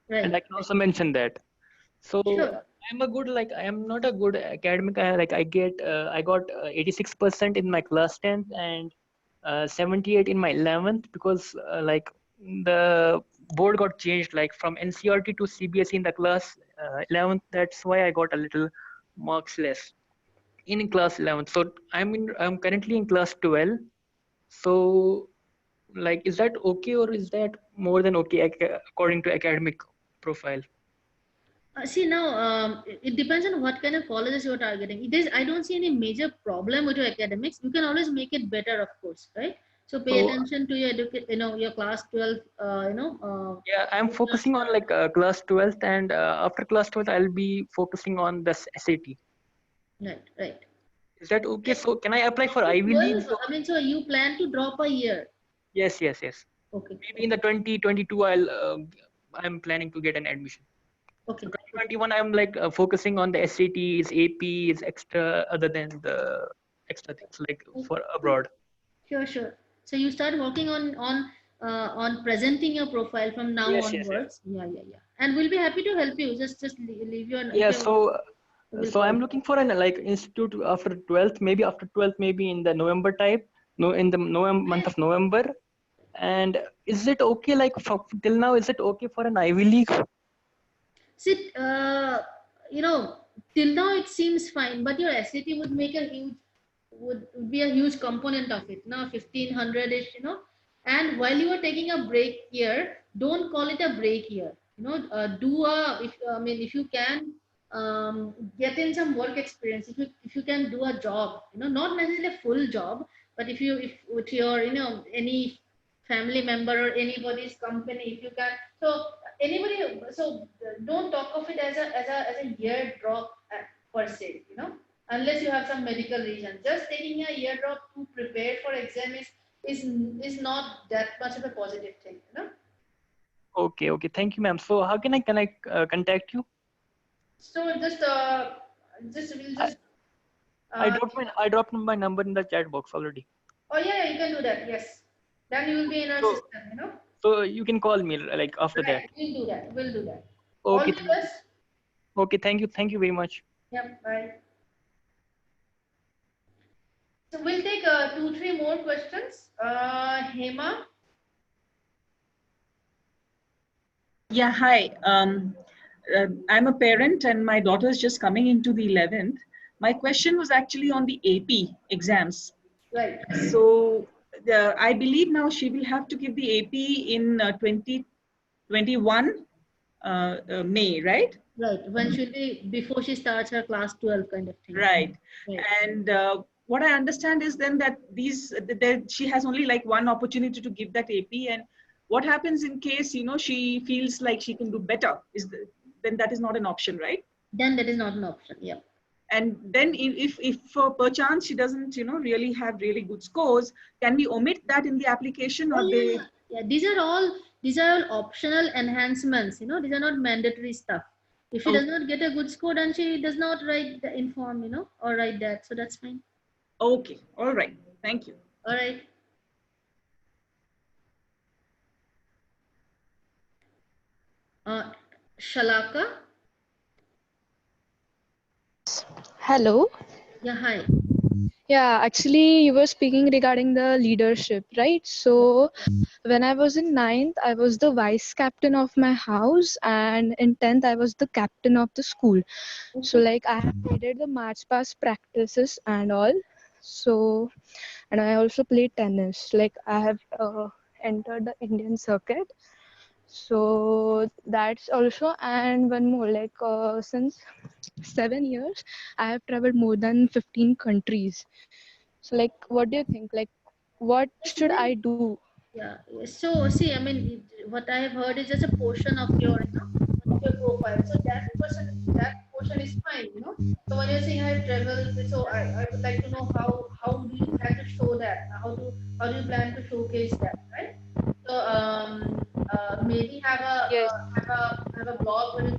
Right. And I can also mention that. So sure. I am not a good academic. I got 86% in my class 10th and 78 in my 11th because the board got changed like from NCERT to CBSE in the class 11th. That's why I got a little marks less in class 11th. So I'm currently in class 12. So like, is that okay or is that more than okay according to academic profile? See now, it depends on what kind of colleges you're targeting. I don't see any major problem with your academics. You can always make it better, of course, right? So pay attention to your your class 12. Yeah, I'm focusing on like class 12th, and after class 12th, I'll be focusing on the SAT. Right. Is that okay? So can I apply for Ivy League? I mean, so you plan to drop a year? Yes. Okay. Maybe in the 2022, I'm planning to get an admission. Okay. So 2021, I'm like focusing on the SATs, APs, extra other than the extra things like for abroad. Sure. So you start working on presenting your profile from now onwards. Yes. Yeah. And we'll be happy to help you. Just leave your. Yeah. So I'm looking for an like institute after 12th, maybe after 12th, maybe in the November type. No, in the month of November. And is it okay? Like till now, is it okay for an Ivy League? See, till now it seems fine, but your SAT would make would be a huge component of it. Now 1500-ish, and while you are taking a break year, don't call it a break year. If you can get in some work experience. If you can do a job, not necessarily a full job, but if with your any family member or anybody's company, if you can, so don't talk of it as a year drop per se, unless you have some medical reason. Just taking a year drop to prepare for exam is not that much of a positive thing, Okay, okay. Thank you, ma'am. So how can I contact you? So I dropped my number in the chat box already. Oh yeah, you can do that. Yes, then you will be in our system. So you can call me like after that. We'll do that. We'll do that. Okay. All the best. Okay. Thank you. Thank you very much. Yep. Bye. So we'll take 2-3 more questions. Hema. Yeah, hi. I'm a parent and my daughter is just coming into the 11th. My question was actually on the AP exams. Right. So I believe now she will have to give the AP in 2021 May, right? Right. When she'll be before she starts her class 12 kind of thing. Right. Right. And what I understand is then that she has only like one opportunity to give that AP, and what happens in case she feels like she can do better then that is not an option, right? Then that is not an option. Yeah. And then if perchance she doesn't really have really good scores, can we omit that in the application, or yeah, these are all optional enhancements. These are not mandatory stuff. If she does not get a good score, then she does not write the inform, or write that. So that's fine. Okay. All right. Thank you. All right. Shalaka. Hello. Yeah, hi. Yeah, actually, you were speaking regarding the leadership, right? So, when I was in 9th, I was the vice captain of my house, and in 10th, I was the captain of the school. So, like, I have played the march past practices and all. So, and I also played tennis. Like, I have entered the Indian circuit. So that's also, and one more, like since 7 years I have traveled more than 15 countries. So like, what do you think, like what should I do? Yeah, so see, I mean, what I have heard is just a portion of your profile. So that portion is fine, So when you're saying I have traveled, so I would like to know how do you plan to show that? How do you plan to showcase that, right? So maybe have a blog where you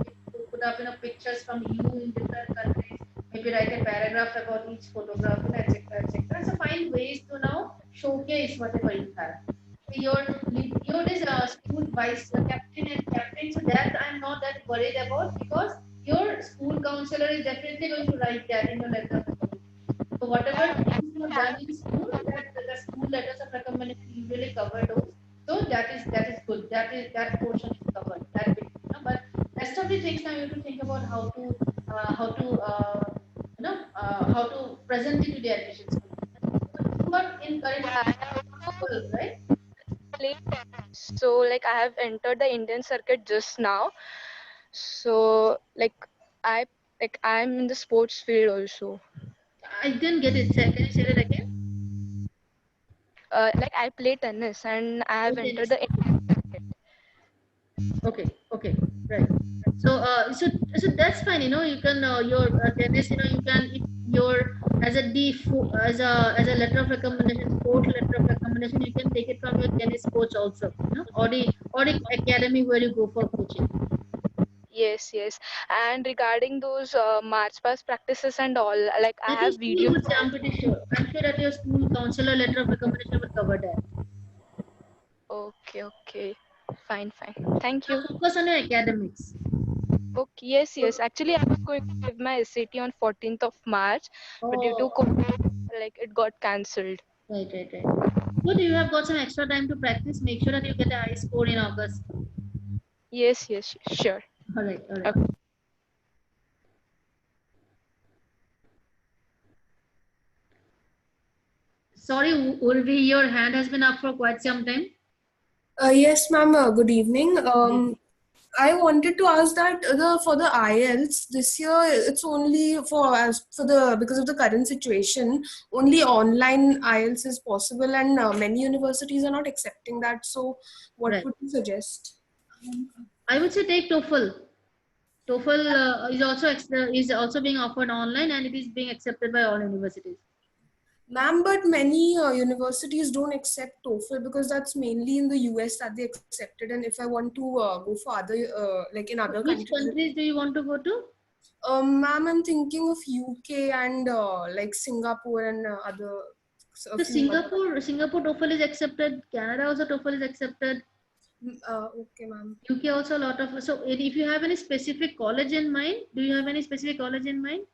put up pictures from you in different countries. Maybe write a paragraph about each photograph, etc., etc. So find ways to now showcase whatever you have. Your is school vice captain and captain, so that I'm not that worried about, because your school counselor is definitely going to write that in your letter. So whatever things you have done in school, that the school letters of recommendation usually cover those. So that is good. That portion is covered. That bit, but rest of the things now you have to think about how to present it to the admissions. But in current right? So like I have entered the Indian circuit just now. So like I'm in the sports field also. I didn't get it. Can you say that again? Like I play tennis and I have entered the Indian circuit. Okay, right. So so that's fine. You can your tennis. You can, if your as a letter of recommendation, sport letter of recommendation, you can take it from your tennis coach also, or the academy where you go for coaching. Yes. And regarding those march past practices and all, like I have videos. I'm pretty sure. I'm sure that your school counselor letter of recommendation will cover that. Okay. Fine. Thank you. Focus on your academics. Okay, yes. Actually, I was going to give my SAT on 14th of March, but due to COVID, like it got cancelled. Right. Good, you have got some extra time to practice. Make sure that you get a high score in August. Yes, sure. All right. Okay. Sorry, Urvi, your hand has been up for quite some time. Yes, ma'am. Good evening. I wanted to ask that for the IELTS this year, it's only because of the current situation, only online IELTS is possible, and many universities are not accepting that. So, what Right. would you suggest? I would say take TOEFL. TOEFL is also being offered online, and it is being accepted by all universities. Ma'am, but many universities don't accept TOEFL because that's mainly in the US that they accepted. And if I want to go for other, like in other Which countries, countries do you want to go to? ma'am, I'm thinking of UK and like Singapore and other. So Singapore TOEFL is accepted. Canada also TOEFL is accepted. Okay, ma'am. UK also a lot of. So if you have any specific college in mind, do you have any specific college in mind?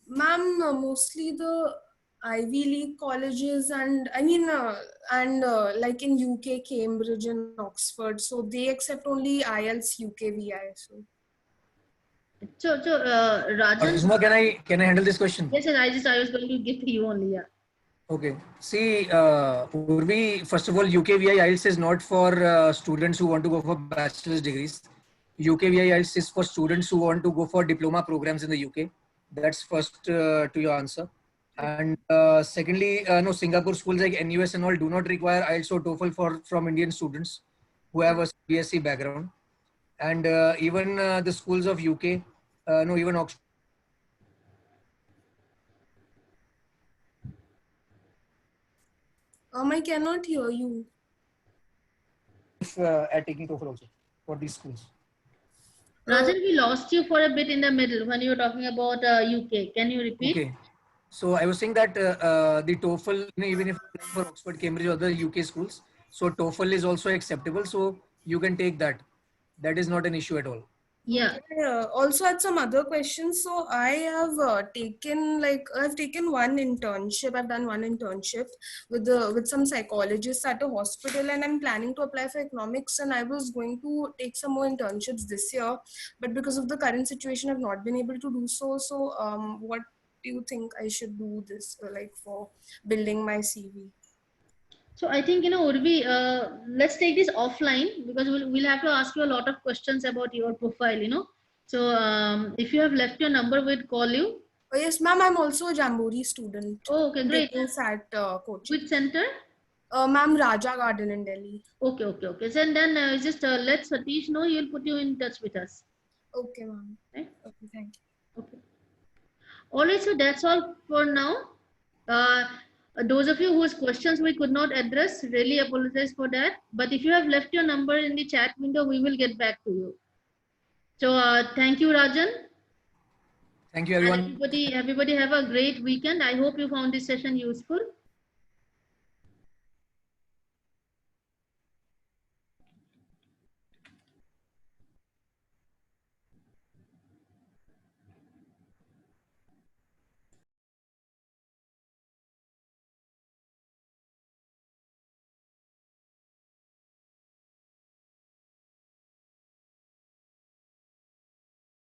Ma'am, mostly the Ivy League colleges, and I mean, like in UK, Cambridge and Oxford, so they accept only IELTS UKVI. So Rajan, Arzuma, can I handle this question? Yes, and I was going to give to you only. Yeah. Okay. See, Urvi, first of all, UKVI IELTS is not for students who want to go for bachelor's degrees. UKVI IELTS is for students who want to go for diploma programs in the UK. That's first to your answer. And secondly, no, Singapore schools like NUS and all do not require IELTS or TOEFL from Indian students who have a BSc background. And even the schools of UK, no, even Oxford. I cannot hear you. At taking TOEFL also for these schools. Rajan, we lost you for a bit in the middle when you were talking about UK. Can you repeat? Okay. So I was saying that the TOEFL, even if for Oxford, Cambridge, or the UK schools, so TOEFL is also acceptable. So you can take that. That is not an issue at all. Yeah. Also had some other questions. So I have taken one internship. I've done one internship with some psychologists at a hospital, and I'm planning to apply for economics. And I was going to take some more internships this year, but because of the current situation, I've not been able to do so. So what do you think I should do this like for building my CV? So I think, Urvi, let's take this offline because we'll have to ask you a lot of questions about your profile, So if you have left your number, we'd call you. Oh, yes, ma'am. I'm also a Jamboree student. Oh, okay, great. At coaching. Which center? Ma'am, Raja Garden in Delhi. Okay. So then just let Satish know. He'll put you in touch with us. Okay, ma'am. Right? Okay, thank you. Okay. All right, so that's all for now. Those of you whose questions we could not address, really apologize for that. But if you have left your number in the chat window, we will get back to you. So thank you, Rajan. Thank you, everyone. And everybody have a great weekend. I hope you found this session useful.